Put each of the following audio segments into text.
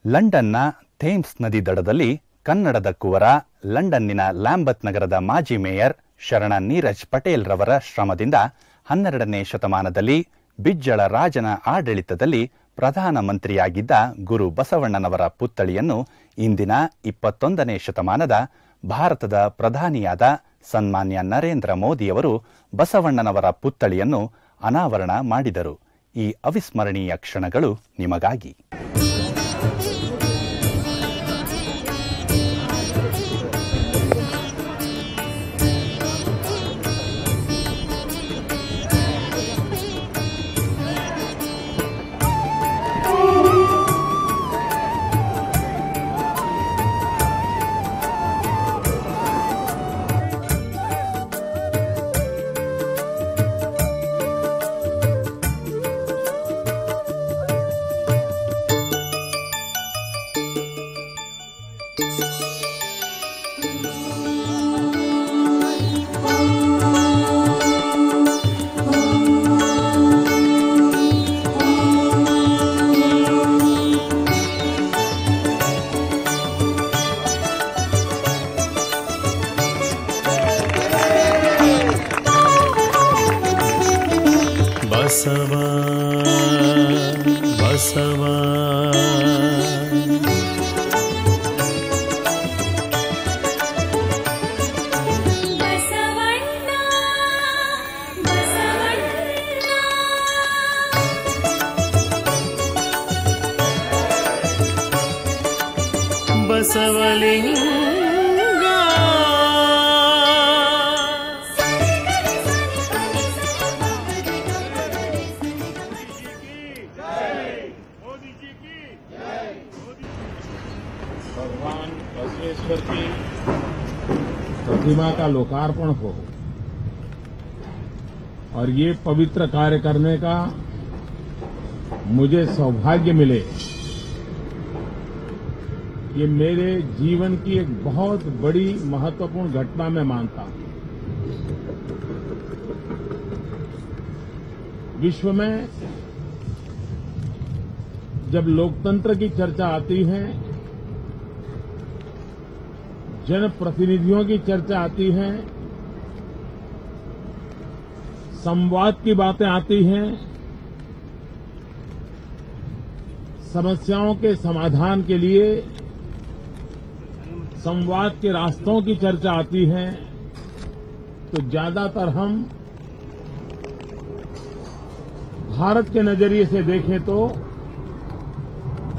ಲಂಡನ್ನ ಥೇಮ್ಸ್ ನದಿ ದಡದಲ್ಲಿ ಕನ್ನಡದ ಕುವರ, ಲಂಡನ್ನಿನ ಲ್ಯಾಂಬತ್ ನಗರದ ಮಾಜಿ ಮೇಯರ್ ಶರಣ ನೀರಜ್ ಪಟೇಲ್ ರವರ ಶ್ರಮದಿಂದ 12ನೇ ಶತಮಾನದಲ್ಲಿ ಬಿಜ್ಜಳ ರಾಜನ ಆಡಳಿತದಲ್ಲಿ ಪ್ರಧಾನಮಂತ್ರಿಯಾಗಿದ್ದ ಗುರು ಬಸವಣ್ಣನವರ ಪುತ್ಥಳಿಯನ್ನು ಇಂದಿನ 21ನೇ ಶತಮಾನದ ಭಾರತದ ಪ್ರಧಾನಿಯಾದ ಸನ್ಮಾನ್ಯ ನರೇಂದ್ರ ಮೋದಿಯವರು ಬಸವಣ್ಣನವರ ಪುತ್ಥಳಿಯನ್ನು ಅನಾವರಣ ಮಾಡಿದರು. ಈ ಅವಿಸ್ಮರಣೀಯ ಕ್ಷಣಗಳು ನಿಮಗಾಗಿ. ಬಸವಾ ಬಸವಾ ಬಸವಲಿಂಗ भगवान बसवेश्वर की प्रतिमा का लोकार्पण हो और ये पवित्र कार्य करने का मुझे सौभाग्य मिले, ये मेरे जीवन की एक बहुत बड़ी महत्वपूर्ण घटना मैं मानता हूं। विश्व में जब लोकतंत्र की चर्चा आती है, जनप्रतिनिधियों की चर्चा आती है, संवाद की बातें आती हैं, समस्याओं के समाधान के लिए संवाद के रास्तों की चर्चा आती है, तो ज्यादातर हम भारत के नजरिए से देखें तो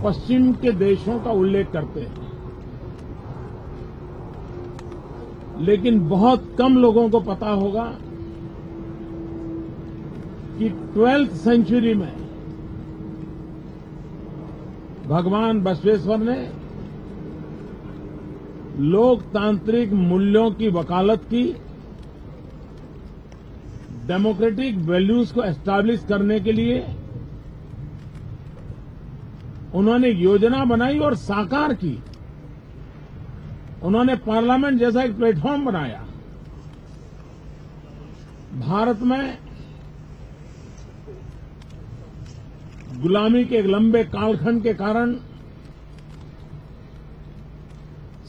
पश्चिम के देशों का उल्लेख करते हैं, लेकिन बहुत कम लोगों को पता होगा कि 12th सेंचुरी में भगवान बसवेश्वर ने लोकतांत्रिक मूल्यों की वकालत की, डेमोक्रेटिक वैल्यूज को एस्टैब्लिश करने के लिए उन्होंने योजना बनाई और साकार की। उन्होंने पार्लियामेंट जैसा एक प्लेटफॉर्म बनाया। भारत में गुलामी के एक लंबे कालखंड के कारण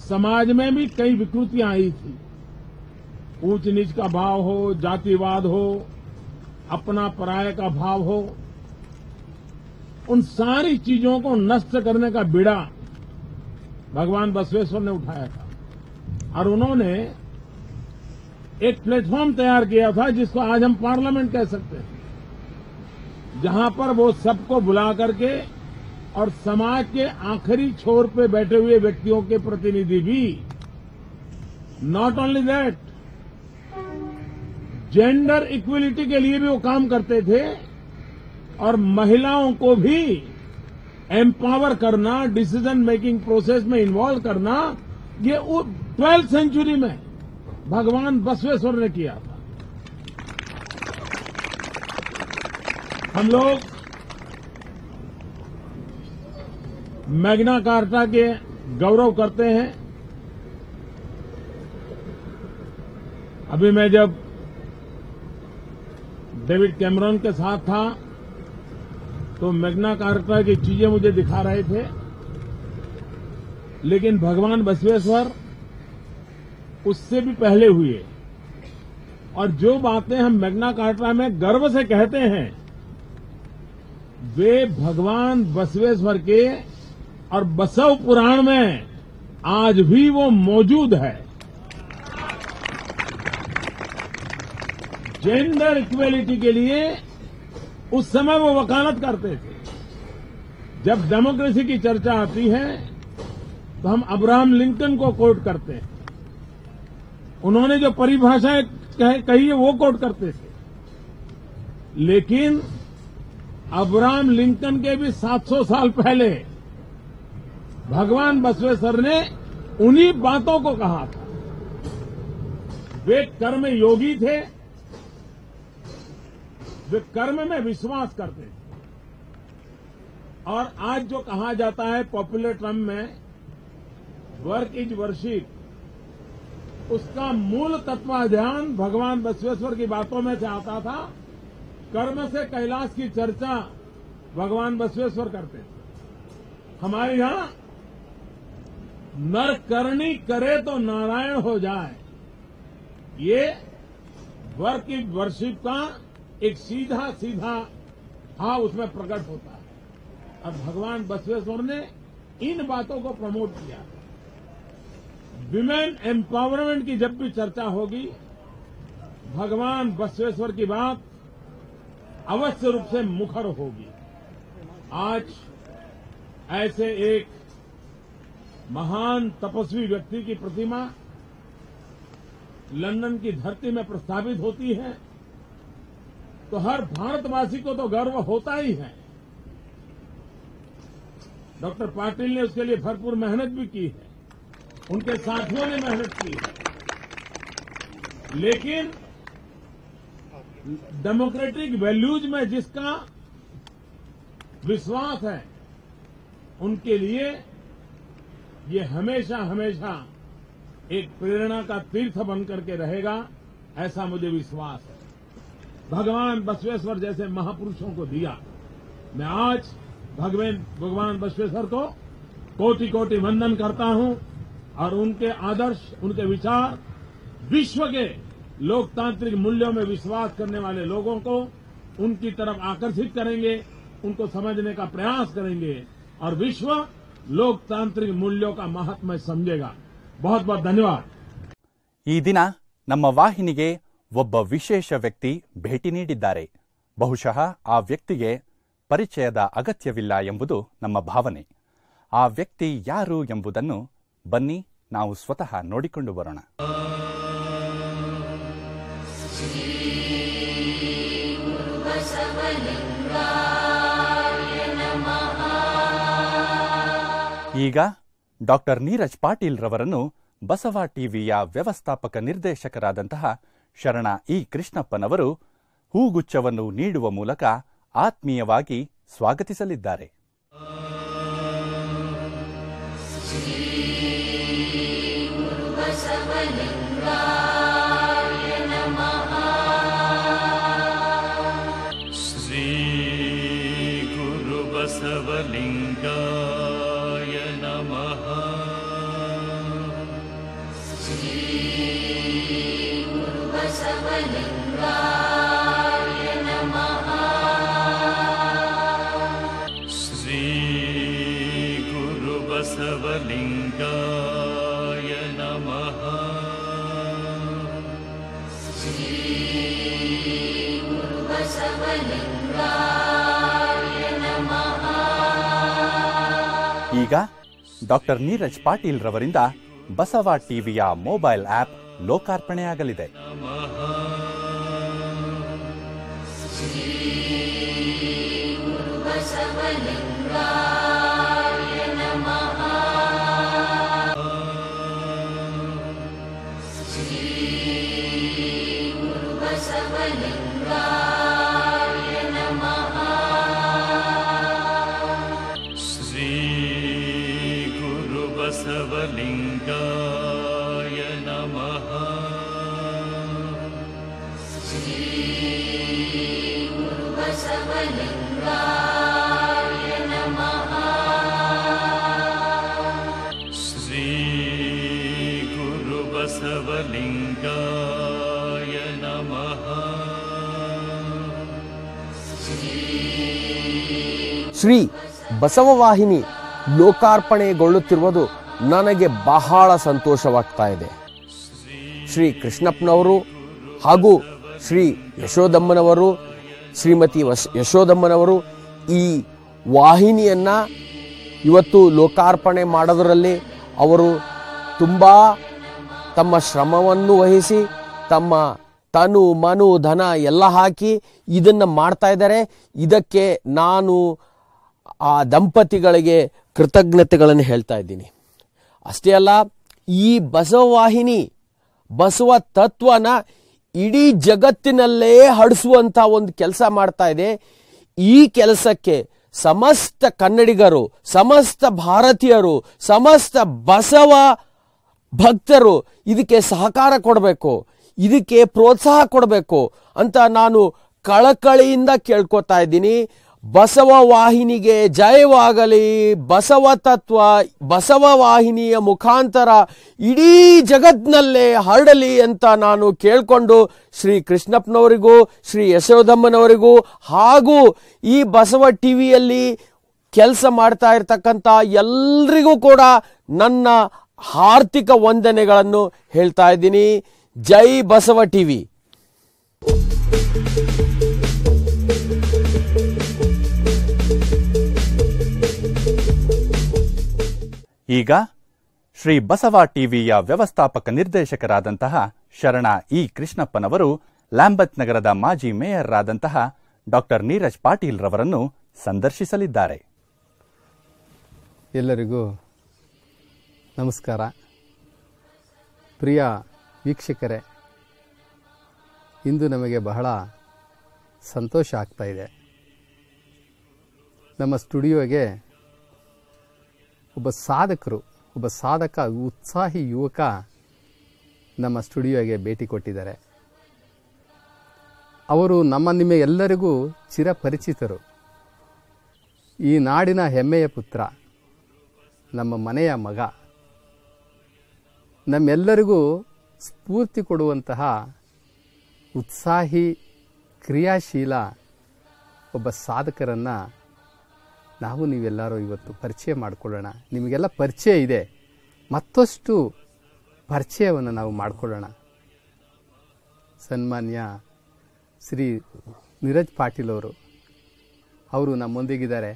समाज में भी कई विकृतियां आई थी। ऊंच नीच का भाव हो, जातिवाद हो, अपना पराये का भाव हो, उन सारी चीजों को नष्ट करने का बीड़ा भगवान बसवेश्वर ने उठाया था और उन्होंने एक प्लेटफॉर्म तैयार किया था जिसको आज हम पार्लियामेंट कह सकते हैं, जहां पर वो सबको बुला करके और समाज के आखिरी छोर पे बैठे हुए व्यक्तियों के प्रतिनिधि भी, not only that, gender equality के लिए भी वो काम करते थे और महिलाओं को भी एम्पावर करना, डिसीजन मेकिंग प्रोसेस में इन्वॉल्व करना, ये 12th सेंचुरी में भगवान बसवेश्वर ने किया था। हम लोग मैग्ना कार्टा के गौरव करते हैं। अभी मैं जब डेविड कैमरन के साथ था तो मैग्ना कार्टा की चीजें मुझे दिखा रहे थे लेकिन भगवान बसवेश्वर उससे भी पहले हुए। और जो बातें हम मैग्ना कार्टा में गर्व से कहते हैं, वे भगवान बसवेश्वर के और बसव पुराण में आज भी वो मौजूद है। जेंडर इक्वेलिटी के लिए उस समय वो वकालत करते थे। जब डेमोक्रेसी की चर्चा आती है तो हम अब्राहम लिंकन को कोट करते हैं। उन्होंने जो परिभाषाएं कही है वो कोट करते थे। लेकिन अब्राहम लिंकन के भी 700 साल पहले भगवान बसवेश्वर ने उन्हीं बातों को कहा था। वे कर्म योगी थे, वे कर्म में विश्वास करते थे। और आज जो कहा जाता है पॉपुलर टर्म में वर्क इज वर्शिप, उसका मूल तत्वाध्यान भगवान बसवेश्वर की बातों में से आता था। कर्म से कैलाश की चर्चा भगवान बसवेश्वर करते थे। हमारे यहां नर करनी करे तो नारायण हो जाए, ये वर्क इज वर्शिप का एक सीधा सीधा भाव उसमें प्रकट होता है। और भगवान बसवेश्वर ने इन बातों को प्रमोट किया। विमेन एम्पावरमेंट की जब भी चर्चा होगी, भगवान बसवेश्वर की बात अवश्य रूप से मुखर होगी। आज ऐसे एक महान तपस्वी व्यक्ति की प्रतिमा लंदन की धरती में प्रस्तावित होती है तो हर भारतवासी को तो गर्व होता ही है। डॉक्टर पाटिल ने उसके लिए भरपूर मेहनत भी की है, उनके साथियों ने मेहनत की है। लेकिन डेमोक्रेटिक वैल्यूज में जिसका विश्वास है, उनके लिए ये हमेशा हमेशा एक प्रेरणा का तीर्थ बनकर के रहेगा, ऐसा मुझे विश्वास है। भगवान बसवेश्वर जैसे महापुरुषों को दिया। मैं आज भगवान बसवेश्वर को कोटि कोटि वंदन करता हूं और उनके आदर्श, उनके विचार विश्व के लोकतांत्रिक मूल्यों में विश्वास करने वाले लोगों को उनकी तरफ आकर्षित करेंगे, उनको समझने का प्रयास करेंगे और विश्व लोकतांत्रिक मूल्यों का महात्म्य समझेगा। बहुत बहुत धन्यवाद। ಈ ದಿನ ನಮ್ಮ ವಾಹಿನಿಗೆ ಒಬ್ಬ ವಿಶೇಷ ವ್ಯಕ್ತಿ ಭೇಟಿ ನೀಡಿದ್ದಾರೆ. ಬಹುಶಃ ಆ ವ್ಯಕ್ತಿಗೆ ಪರಿಚಯದ ಅಗತ್ಯವಿಲ್ಲ ಎಂಬುದು ನಮ್ಮ ಭಾವನೆ. ಆ ವ್ಯಕ್ತಿ ಯಾರು ಎಂಬುದನ್ನು ಬನ್ನಿ ನಾವು ಸ್ವತಃ ನೋಡಿಕೊಂಡು ಬರೋಣ. ಈಗ ಡಾಕ್ಟರ್ ನೀರಜ್ ಪಾಟೀಲ್ ರವರನ್ನು ಬಸವ ಟಿವಿಯ ವ್ಯವಸ್ಥಾಪಕ ನಿರ್ದೇಶಕರಾದಂತಹ ಶರಣ ಇ ಕೃಷ್ಣಪ್ಪನವರು ಹೂಗುಚ್ಛವನ್ನು ನೀಡುವ ಮೂಲಕ ಆತ್ಮೀಯವಾಗಿ ಸ್ವಾಗತಿಸಲಿದ್ದಾರೆ. ಶ್ರೀ ಗುರು ಬಸವಲಿಂಗಾಯ ನಮಃ. ಶ್ರೀ ಗುರು ಬಸವಲಿಂಗಾಯ ನಮಃ. ಶ್ರೀ ಗುರು ಬಸವಲಿಂಗಾಯ ನಮಃ. ಶ್ರೀ ಗುರು ಬಸವಲಿಂಗಾಯ ನಮಃ. ಈಗ ಡಾಕ್ಟರ್ ನೀರಜ್ ಪಾಟೀಲ್ ರವರಿಂದ ಬಸವ ಟಿವಿಯ ಮೊಬೈಲ್ ಆಪ್ ಲೋಕಾರ್ಪಣೆಯಾಗಲಿದೆ. ಶ್ರೀ ಗುರು ಬಸವಲಿಂಗಾಯ ನಮಃ. ಶ್ರೀ ಗುರು ಬಸವಲಿಂಗಾಯ ನಮಃ. ಶ್ರೀ ಗುರು ಬಸವಲಿಂಗಾಯ ನಮಃ. ಶ್ರೀ ಗುರು ಬಸವಲಿಂಗಾಯ ನಮಃ. ಬಸವಲಿಂಗಾಯ ನಮಃ. ಶ್ರೀ ಬಸವವಾಹಿನಿ ಲೋಕಾರ್ಪಣೆಗೊಳ್ಳುತ್ತಿರುವುದು ನನಗೆ ಬಹಳ ಸಂತೋಷವಾಗ್ತಾ ಇದೆ. ಶ್ರೀ ಕೃಷ್ಣಪ್ಪನವರು ಹಾಗೂ ಶ್ರೀ ಯಶೋದಮ್ಮನವರು, ಶ್ರೀಮತಿ ಯಶೋದಮ್ಮನವರು ಈ ವಾಹಿನಿಯನ್ನು ಇವತ್ತು ಲೋಕಾರ್ಪಣೆ ಮಾಡೋದರಲ್ಲಿ ಅವರು ತುಂಬ ತಮ್ಮ ಶ್ರಮವನ್ನು ವಹಿಸಿ ತಮ್ಮ ತನು ಮನು ಧನ ಎಲ್ಲ ಹಾಕಿ ಇದನ್ನು ಮಾಡ್ತಾ ಇದ್ದಾರೆ. ಇದಕ್ಕೆ ನಾನು ಆ ದಂಪತಿಗಳಿಗೆ ಕೃತಜ್ಞತೆಗಳನ್ನು ಹೇಳ್ತಾ ಇದ್ದೀನಿ. ಅಷ್ಟೇ ಅಲ್ಲ, ಈ ಬಸವವಾಹಿನಿ ಬಸವ ತತ್ವನ ಇಡೀ ಜಗತ್ತಿನಲ್ಲೇ ಹಡಿಸುವಂಥ ಒಂದು ಕೆಲಸ ಮಾಡ್ತಾ ಇದೆ. ಈ ಕೆಲಸಕ್ಕೆ ಸಮಸ್ತ ಕನ್ನಡಿಗರು, ಸಮಸ್ತ ಭಾರತೀಯರು, ಸಮಸ್ತ ಬಸವ ಭಕ್ತರು ಇದಕ್ಕೆ ಸಹಕಾರ ಕೊಡಬೇಕು, ಇದಕ್ಕೆ ಪ್ರೋತ್ಸಾಹ ಕೊಡಬೇಕು ಅಂತ ನಾನು ಕಳಕಳಿಯಿಂದ ಕೇಳ್ಕೊತಾ ಇದ್ದೀನಿ. ಬಸವ ವಾಹಿನಿಗೆ ಜಯವಾಗಲಿ. ಬಸವ ತತ್ವ ಬಸವ ವಾಹಿನಿಯ ಮುಖಾಂತರ ಇಡೀ ಜಗತ್ತಿನಲ್ಲೇ ಹರಡಲಿ ಅಂತ ನಾನು ಕೇಳಿಕೊಂಡು ಶ್ರೀ ಕೃಷ್ಣಪ್ಪನವರಿಗೂ ಶ್ರೀ ಯಶೋದಮ್ಮನವರಿಗೂ ಹಾಗೂ ಈ ಬಸವ ಟಿವಿಯಲ್ಲಿ ಕೆಲಸ ಮಾಡ್ತಾ ಇರ್ತಕ್ಕಂಥ ಎಲ್ರಿಗೂ ಕೂಡ ನನ್ನ ಹಾರ್ದಿಕ ವಂದನೆಗಳನ್ನು ಹೇಳ್ತಾ ಇದ್ದೀನಿ. ಜೈ ಬಸವ ಟಿವಿ. ಈಗ ಶ್ರೀ ಬಸವ ಟಿವಿಯ ವ್ಯವಸ್ಥಾಪಕ ನಿರ್ದೇಶಕರಾದಂತಹ ಶರಣ ಇ ಕೃಷ್ಣಪ್ಪನವರು ಲ್ಯಾಂಬತ್ ನಗರದ ಮಾಜಿ ಮೇಯರ್ ಆದಂತಹ ಡಾಕ್ಟರ್ ನೀರಜ್ ಪಾಟೀಲ್ ರವರನ್ನು ಸಂದರ್ಶಿಸಲಿದ್ದಾರೆ. ಎಲ್ಲರಿಗೂ ನಮಸ್ಕಾರ. ಪ್ರಿಯ ವೀಕ್ಷಕರೇ, ಇಂದು ನಮಗೆ ಬಹಳ ಸಂತೋಷ ಆಗ್ತಾ ಇದೆ. ನಮ್ಮ ಸ್ಟುಡಿಯೋಗೆ ಒಬ್ಬ ಸಾಧಕ ಉತ್ಸಾಹಿ ಯುವಕ ನಮ್ಮ ಸ್ಟುಡಿಯೋಗೆ ಭೇಟಿ ಕೊಟ್ಟಿದ್ದಾರೆ. ಅವರು ನಿಮಗೆಲ್ಲರಿಗೂ ಚಿರಪರಿಚಿತರು. ಈ ನಾಡಿನ ಹೆಮ್ಮೆಯ ಪುತ್ರ, ನಮ್ಮ ಮನೆಯ ಮಗ, ನಮ್ಮೆಲ್ಲರಿಗೂ ಸ್ಫೂರ್ತಿ ಕೊಡುವಂತಹ ಉತ್ಸಾಹಿ ಕ್ರಿಯಾಶೀಲ ಒಬ್ಬ ಸಾಧಕರನ್ನು ನಾವು ನೀವೆಲ್ಲರೂ ಇವತ್ತು ಪರಿಚಯ ಮಾಡಿಕೊಳ್ಳೋಣ. ನಿಮಗೆಲ್ಲ ಪರಿಚಯ ಇದೆ, ಮತ್ತಷ್ಟು ಪರಿಚಯವನ್ನು ನಾವು ಮಾಡಿಕೊಳ್ಳೋಣ. ಸನ್ಮಾನ್ಯ ಶ್ರೀ ನೀರಜ್ ಪಾಟೀಲ್ ಅವರು ನಮ್ಮೊಂದಿಗಿದ್ದಾರೆ.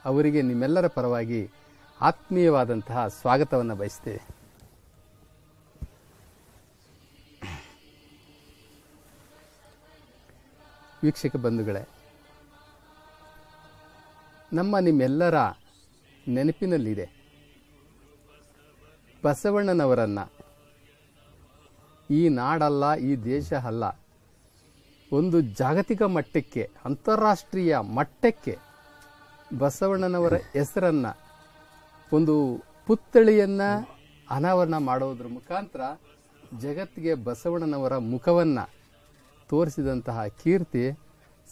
ಅವರಿಗೆ ನಿಮ್ಮೆಲ್ಲರ ಪರವಾಗಿ ಆತ್ಮೀಯವಾದಂತಹ ಸ್ವಾಗತವನ್ನು ಬಯಸ್ತೇವೆ. ವೀಕ್ಷಕ ಬಂಧುಗಳೇ, ನಿಮ್ಮೆಲ್ಲರ ನೆನಪಿನಲ್ಲಿದೆ ಬಸವಣ್ಣನವರನ್ನು ಈ ನಾಡಲ್ಲ, ಈ ದೇಶ ಅಲ್ಲ, ಒಂದು ಜಾಗತಿಕ ಮಟ್ಟಕ್ಕೆ, ಅಂತಾರಾಷ್ಟ್ರೀಯ ಮಟ್ಟಕ್ಕೆ ಬಸವಣ್ಣನವರ ಹೆಸರನ್ನು, ಒಂದು ಪುತ್ಥಳಿಯನ್ನು ಅನಾವರಣ ಮಾಡೋದ್ರ ಮುಖಾಂತರ ಜಗತ್ತಿಗೆ ಬಸವಣ್ಣನವರ ಮುಖವನ್ನು ತೋರಿಸಿದಂತಹ ಕೀರ್ತಿ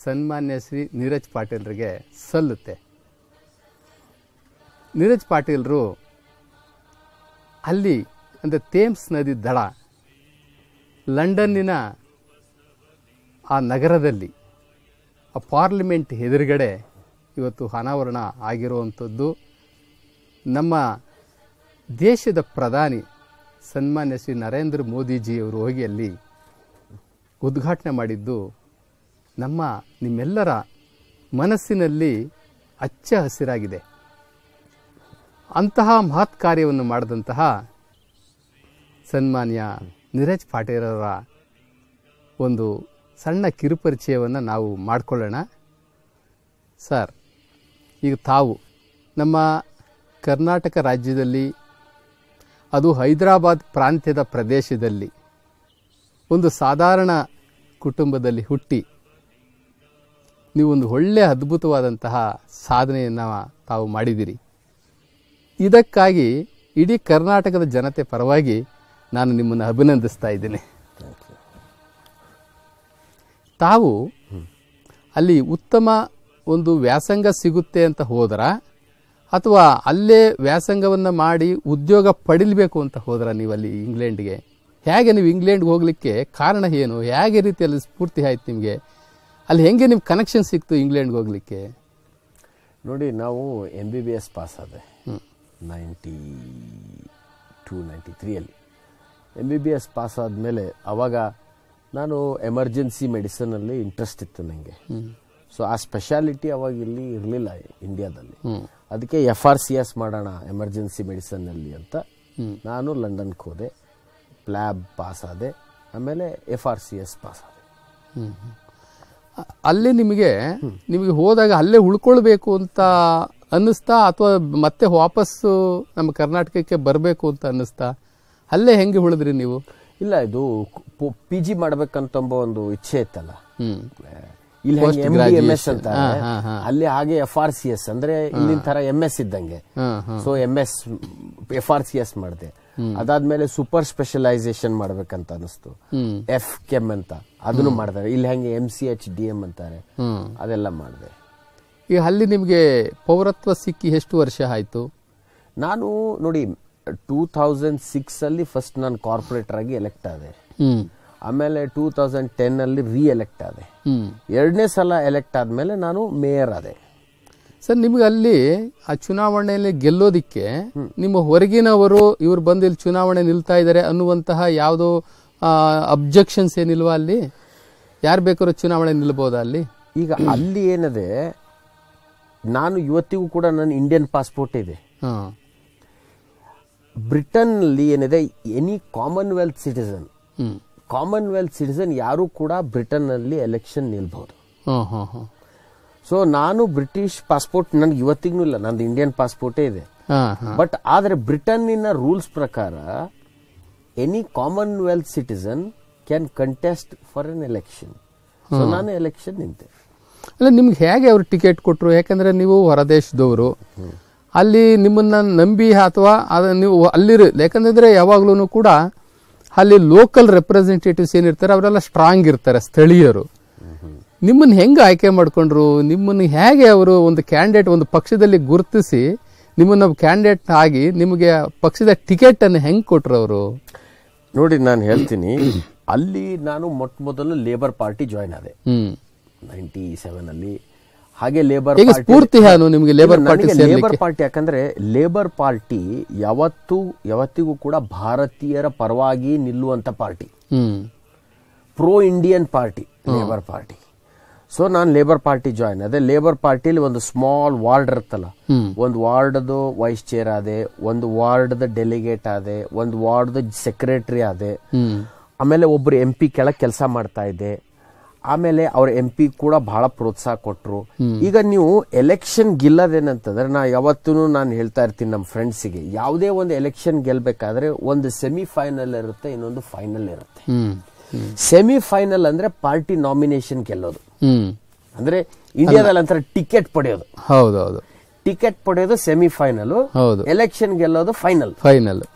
ಸನ್ಮಾನ್ಯ ಶ್ರೀ ನೀರಜ್ ಪಾಟೀಲ್ರಿಗೆ ಸಲ್ಲುತ್ತೆ. ನೀರಜ್ ಪಾಟೀಲ್ರು ಅಲ್ಲಿ ಅಂದರೆ ಥೇಮ್ಸ್ ನದಿ ದಡ, ಲಂಡನ್ನಿನ ಆ ನಗರದಲ್ಲಿ ಆ ಪಾರ್ಲಿಮೆಂಟ್ ಎದುರುಗಡೆ ಇವತ್ತು ಅನಾವರಣ ಆಗಿರುವಂಥದ್ದು. ನಮ್ಮ ದೇಶದ ಪ್ರಧಾನಿ ಸನ್ಮಾನ್ಯ ಶ್ರೀ ನರೇಂದ್ರ ಮೋದಿಜಿಯವರು ಹೋಗಿ ಅಲ್ಲಿ ಉದ್ಘಾಟನೆ ಮಾಡಿದ್ದು ನಿಮ್ಮೆಲ್ಲರ ಮನಸ್ಸಿನಲ್ಲಿ ಹಚ್ಚ ಹಸಿರಾಗಿದೆ. ಅಂತಹ ಮಹತ್ ಕಾರ್ಯವನ್ನು ಮಾಡಿದಂತಹ ಸನ್ಮಾನ್ಯ ನೀರಜ್ ಪಾಟೀಲರ ಒಂದು ಸಣ್ಣ ಕಿರುಪರಿಚಯವನ್ನು ನಾವು ಮಾಡಿಕೊಳ್ಳೋಣ. ಸರ್, ಈಗ ತಾವು ನಮ್ಮ ಕರ್ನಾಟಕ ರಾಜ್ಯದಲ್ಲಿ, ಅದು ಹೈದರಾಬಾದ್ ಪ್ರಾಂತ್ಯದ ಪ್ರದೇಶದಲ್ಲಿ ಒಂದು ಸಾಧಾರಣ ಕುಟುಂಬದಲ್ಲಿ ಹುಟ್ಟಿ ನೀವೊಂದು ಒಳ್ಳೆಯ ಅದ್ಭುತವಾದಂತಹ ಸಾಧನೆಯನ್ನು ತಾವು ಮಾಡಿದಿರಿ. ಇದಕ್ಕಾಗಿ ಇಡೀ ಕರ್ನಾಟಕದ ಜನತೆ ಪರವಾಗಿ ನಾನು ನಿಮ್ಮನ್ನು ಅಭಿನಂದಿಸ್ತಾ ಇದ್ದೇನೆ. ತಾವು ಅಲ್ಲಿ ಉತ್ತಮ ಒಂದು ವ್ಯಾಸಂಗ ಸಿಗುತ್ತೆ ಅಂತ ಹೋದ್ರ, ಅಥವಾ ಅಲ್ಲೇ ವ್ಯಾಸಂಗವನ್ನು ಮಾಡಿ ಉದ್ಯೋಗ ಪಡಿಲಬೇಕು ಅಂತ ಹೋದ್ರ ನೀವಲ್ಲಿ ಇಂಗ್ಲೆಂಡ್ಗೆ? ಹೇಗೆ ನೀವು ಇಂಗ್ಲೆಂಡ್ಗೆ ಹೋಗ್ಲಿಕ್ಕೆ ಕಾರಣ ಏನು, ಹೇಗೆ ರೀತಿಯಲ್ಲಿ ಸ್ಫೂರ್ತಿ ಆಯ್ತು ನಿಮಗೆ, ಅಲ್ಲಿ ಹೆಂಗೆ ನಿಮ್ಗೆ ಕನೆಕ್ಷನ್ ಸಿಕ್ತು ಇಂಗ್ಲೆಂಡ್ಗೆ ಹೋಗ್ಲಿಕ್ಕೆ? ನೋಡಿ, ನಾವು MBBS ಪಾಸ್ ಆದೆ 92-93 MBBS ಪಾಸ್ ಆದಮೇಲೆ ಅವಾಗ ನಾನು ಎಮರ್ಜೆನ್ಸಿ ಮೆಡಿಸಿನಲ್ಲಿ ಇಂಟ್ರೆಸ್ಟ್ ಇತ್ತು ನನಗೆ. ಸೊ ಆ ಸ್ಪೆಷಾಲಿಟಿ ಅವಾಗ ಇಲ್ಲಿ ಇರಲಿಲ್ಲ ಇಂಡಿಯಾದಲ್ಲಿ. ಅದಕ್ಕೆ FRCS ಮಾಡೋಣ ಎಮರ್ಜೆನ್ಸಿ ಮೆಡಿಸನ್ನಲ್ಲಿ ಅಂತ ನಾನು ಲಂಡನ್ಗೆ ಹೋದೆ. ಪ್ಲ್ಯಾಬ್ ಪಾಸ್ ಆದೆ, ಆಮೇಲೆ FRCS ಪಾಸ್ ಆದೆ. ಅಲ್ಲೇ ನಿಮಗೆ ಹೋದಾಗ ಅಲ್ಲೇ ಉಳ್ಕೊಳ್ಬೇಕು ಅಂತ ಅನ್ನಿಸ್ತಾ, ಅಥವಾ ಮತ್ತೆ ವಾಪಸ್ಸು ನಮ್ಮ ಕರ್ನಾಟಕಕ್ಕೆ ಬರಬೇಕು ಅಂತ ಅನ್ನಿಸ್ತಾ? ಅಲ್ಲೇ ಹೆಂಗೆ ಉಳಿದ್ರಿ ನೀವು? ಇಲ್ಲ, ಇದು PG ಮಾಡ್ಬೇಕಂತ ಒಂದು ಇಚ್ಛೆ ಇತ್ತಲ್ಲ. ಇಲ್ಲಿ MD-MS ಅಂತ ಅಲ್ಲಿ ಹಾಗೆ FRCS ಅಂದ್ರೆ ಇಲ್ಲಿನ ತರ MS ಇದ್ದಂಗೆ. ಸೊ FRCS ಮಾಡಿದೆ. ಅದಾದ್ಮೇಲೆ ಸೂಪರ್ ಸ್ಪೆಷಲೈಸೇಷನ್ ಮಾಡ್ಬೇಕಂತ ಅನಿಸ್ತು. FChem ಅಂತ ಅದನ್ನು ಮಾಡ್ತಾರೆ. ಇಲ್ಲಿ ಹೆಂಗೆ MCH-DM ಅಂತಾರೆ, ಅದೆಲ್ಲ ಮಾಡಿದೆ. ಈಗ ಅಲ್ಲಿ ನಿಮ್ಗೆ ಪೌರತ್ವ ಸಿಕ್ಕಿ ಎಷ್ಟು ವರ್ಷ ಆಯ್ತು? ನಾನು ನೋಡಿ 2006 ಅಲ್ಲಿ ಫಸ್ಟ್ ನಾನು ಕಾರ್ಪೊರೇಟರ್ ಆಗಿ ಎಲೆಕ್ಟ್ ಆದೆ. ಆಮೇಲೆ 2010 ಅಲ್ಲಿ ಎಲೆಕ್ಟ್ ಆದೆ. ಎರಡನೇ ಸಲ ಎಲೆಕ್ಟ್ ಆದ್ಮೇಲೆ ನಾನು ಮೇಯರ್ ಆದೆ. ಸರ್, ನಿಮ್ಗೆ ಅಲ್ಲಿ ಆ ಚುನಾವಣೆಯಲ್ಲಿ ಗೆಲ್ಲೋದಿಕ್ಕೆ ನಿಮ್ಮ ಹೊರಗಿನವರು ಇವ್ರು ಬಂದು ಇಲ್ಲಿ ಚುನಾವಣೆ ನಿಲ್ತಾ ಇದ್ದಾರೆ ಅನ್ನುವಂತಹ ಯಾವುದೋ ಅಬ್ಜೆಕ್ಷನ್ಸ್ ಏನಿಲ್ವಾ ಅಲ್ಲಿ? ಯಾರು ಬೇಕಾದ್ರೂ ಚುನಾವಣೆ ನಿಲ್ಬೋದಾ ಅಲ್ಲಿ? ಈಗ ಅಲ್ಲಿ ಏನಿದೆ, ನಾನು ಇವತ್ತಿಗೂ ಕೂಡ ನನ್ನ ಇಂಡಿಯನ್ ಪಾಸ್ಪೋರ್ಟ್ ಇದೆ. ಬ್ರಿಟನ್ ಅಲ್ಲಿ ಏನಿದೆ, ಎನಿ ಕಾಮನ್ವೆಲ್ತ್ ಸಿಟಿಸನ್ ಯಾರು ಕೂಡ ಬ್ರಿಟನ್ ಅಲ್ಲಿ ಎಲೆಕ್ಷನ್ ನಿಲ್ಬಹುದು. ಸೊ ನಾನು ಬ್ರಿಟಿಷ್ ಪಾಸ್ಪೋರ್ಟ್ ನನ್ಗೆ ಇವತ್ತಿಗೂ ಇಲ್ಲ, ನಂದು ಇಂಡಿಯನ್ ಪಾಸ್ಪೋರ್ಟೇ ಇದೆ. ಬಟ್ ಆದ್ರೆ ಬ್ರಿಟನ್ನಿನ ರೂಲ್ಸ್ ಪ್ರಕಾರ any Commonwealth citizen can contest for N election. So ನಾನು ಎಲೆಕ್ಷನ್ ನಿಂತೆ. ಅಲ್ಲ, ನಿಮ್ಗೆ ಹೇಗೆ ಅವ್ರು ಟಿಕೆಟ್ ಕೊಟ್ರು? ಯಾಕಂದ್ರೆ ನೀವು ಹೊರದೇಶದವರು, ಅಲ್ಲಿ ನಿಮ್ಮನ್ನ ನಂಬಿ ಅಥವಾ ನೀವು ಅಲ್ಲಿರು, ಯಾಕಂದ್ರೆ ಯಾವಾಗ್ಲೂ ಕೂಡ ಅಲ್ಲಿ ಲೋಕಲ್ ರೆಪ್ರೆಸೆಂಟೇಟಿವ್ಸ್ ಏನಿರ್ತಾರೆ ಅವರೆಲ್ಲ ಸ್ಟ್ರಾಂಗ್ ಇರ್ತಾರೆ, ಸ್ಥಳೀಯರು. ನಿಮ್ಮನ್ನ ಹೆಂಗೆ ಆಯ್ಕೆ ಮಾಡ್ಕೊಂಡ್ರು? ನಿಮ್ಮನ್ನ ಹೇಗೆ ಅವರು ಒಂದು ಕ್ಯಾಂಡಿಡೇಟ್, ಒಂದು ಪಕ್ಷದಲ್ಲಿ ಗುರುತಿಸಿ ನಿಮ್ಮನ್ನ ಕ್ಯಾಂಡಿಡೇಟ್ ಆಗಿ ನಿಮಗೆ ಪಕ್ಷದ ಟಿಕೆಟ್ ಅನ್ನು ಹೆಂಗ್ ಕೊಟ್ರು ಅವರು? ನೋಡಿ, ನಾನು ಹೇಳ್ತೀನಿ, ಅಲ್ಲಿ ನಾನು ಮೊಟ್ಟ ಮೊದಲು ಲೇಬರ್ ಪಾರ್ಟಿ ಜಾಯ್ನ್ ಆದೆ 97 ಅಲ್ಲಿ. ಹಾಗೆ ಲೇಬರ್ ಪಾರ್ಟಿ ಯಾಕಂದ್ರೆ ಲೇಬರ್ ಪಾರ್ಟಿ ಯಾವತ್ತಿಗೂ ಕೂಡ ಭಾರತೀಯರ ಪರವಾಗಿ ನಿಲ್ಲುವಂತ party, pro Indian party Labour Party. So ನಾನು ಲೇಬರ್ ಪಾರ್ಟಿ ಜಾಯ್ನ್ ಆದೆ. ಲೇಬರ್ ಪಾರ್ಟಿಲಿ ಒಂದು ಸ್ಮಾಲ್ ವಾರ್ಡ್ ಇರುತ್ತಲ್ಲ, ಒಂದು ವಾರ್ಡ್ ವೈಸ್ ಚೇರ್ ಆದೆ, ಒಂದು ವಾರ್ಡ್ ಡೆಲಿಗೇಟ್ ಆದೆ, ಒಂದು ವಾರ್ಡ್ ಸೆಕ್ರೆಟರಿ ಆದೆ. ಆಮೇಲೆ ಒಬ್ರು MP ಕೆಳಗೆ ಕೆಲಸ ಮಾಡ್ತಾ ಇದ್ದೆ. ಆಮೇಲೆ ಅವ್ರ MP ಕೂಡ ಬಹಳ ಪ್ರೋತ್ಸಾಹ ಕೊಟ್ರು. ಈಗ ನೀವು ಎಲೆಕ್ಷನ್ ಗೆಲ್ಲೋದೇನಂತಂದ್ರೆ, ಯಾವತ್ತೂ ನಾನು ಹೇಳ್ತಾ ಇರ್ತೀನಿ ನಮ್ಮ ಫ್ರೆಂಡ್ಸಿಗೆ, ಯಾವುದೇ ಒಂದು ಎಲೆಕ್ಷನ್ ಗೆಲ್ಬೇಕಾದ್ರೆ ಒಂದು ಸೆಮಿಫೈನಲ್ ಇರುತ್ತೆ, ಇನ್ನೊಂದು ಫೈನಲ್ ಇರುತ್ತೆ. ಸೆಮಿಫೈನಲ್ ಅಂದ್ರೆ ಪಾರ್ಟಿ ನಾಮಿನೇಷನ್ ಗೆಲ್ಲೋದು, ಅಂದ್ರೆ ಇಂಡಿಯಾದಲ್ಲಿ ಅಂತಾರೆ ಟಿಕೆಟ್ ಪಡೆಯೋದು. ಹೌದೌದು, ಟಿಕೆಟ್ ಪಡೆಯೋದು ಸೆಮಿಫೈನಲ್, ಎಲೆಕ್ಷನ್ ಗೆಲ್ಲೋದು ಫೈನಲ್.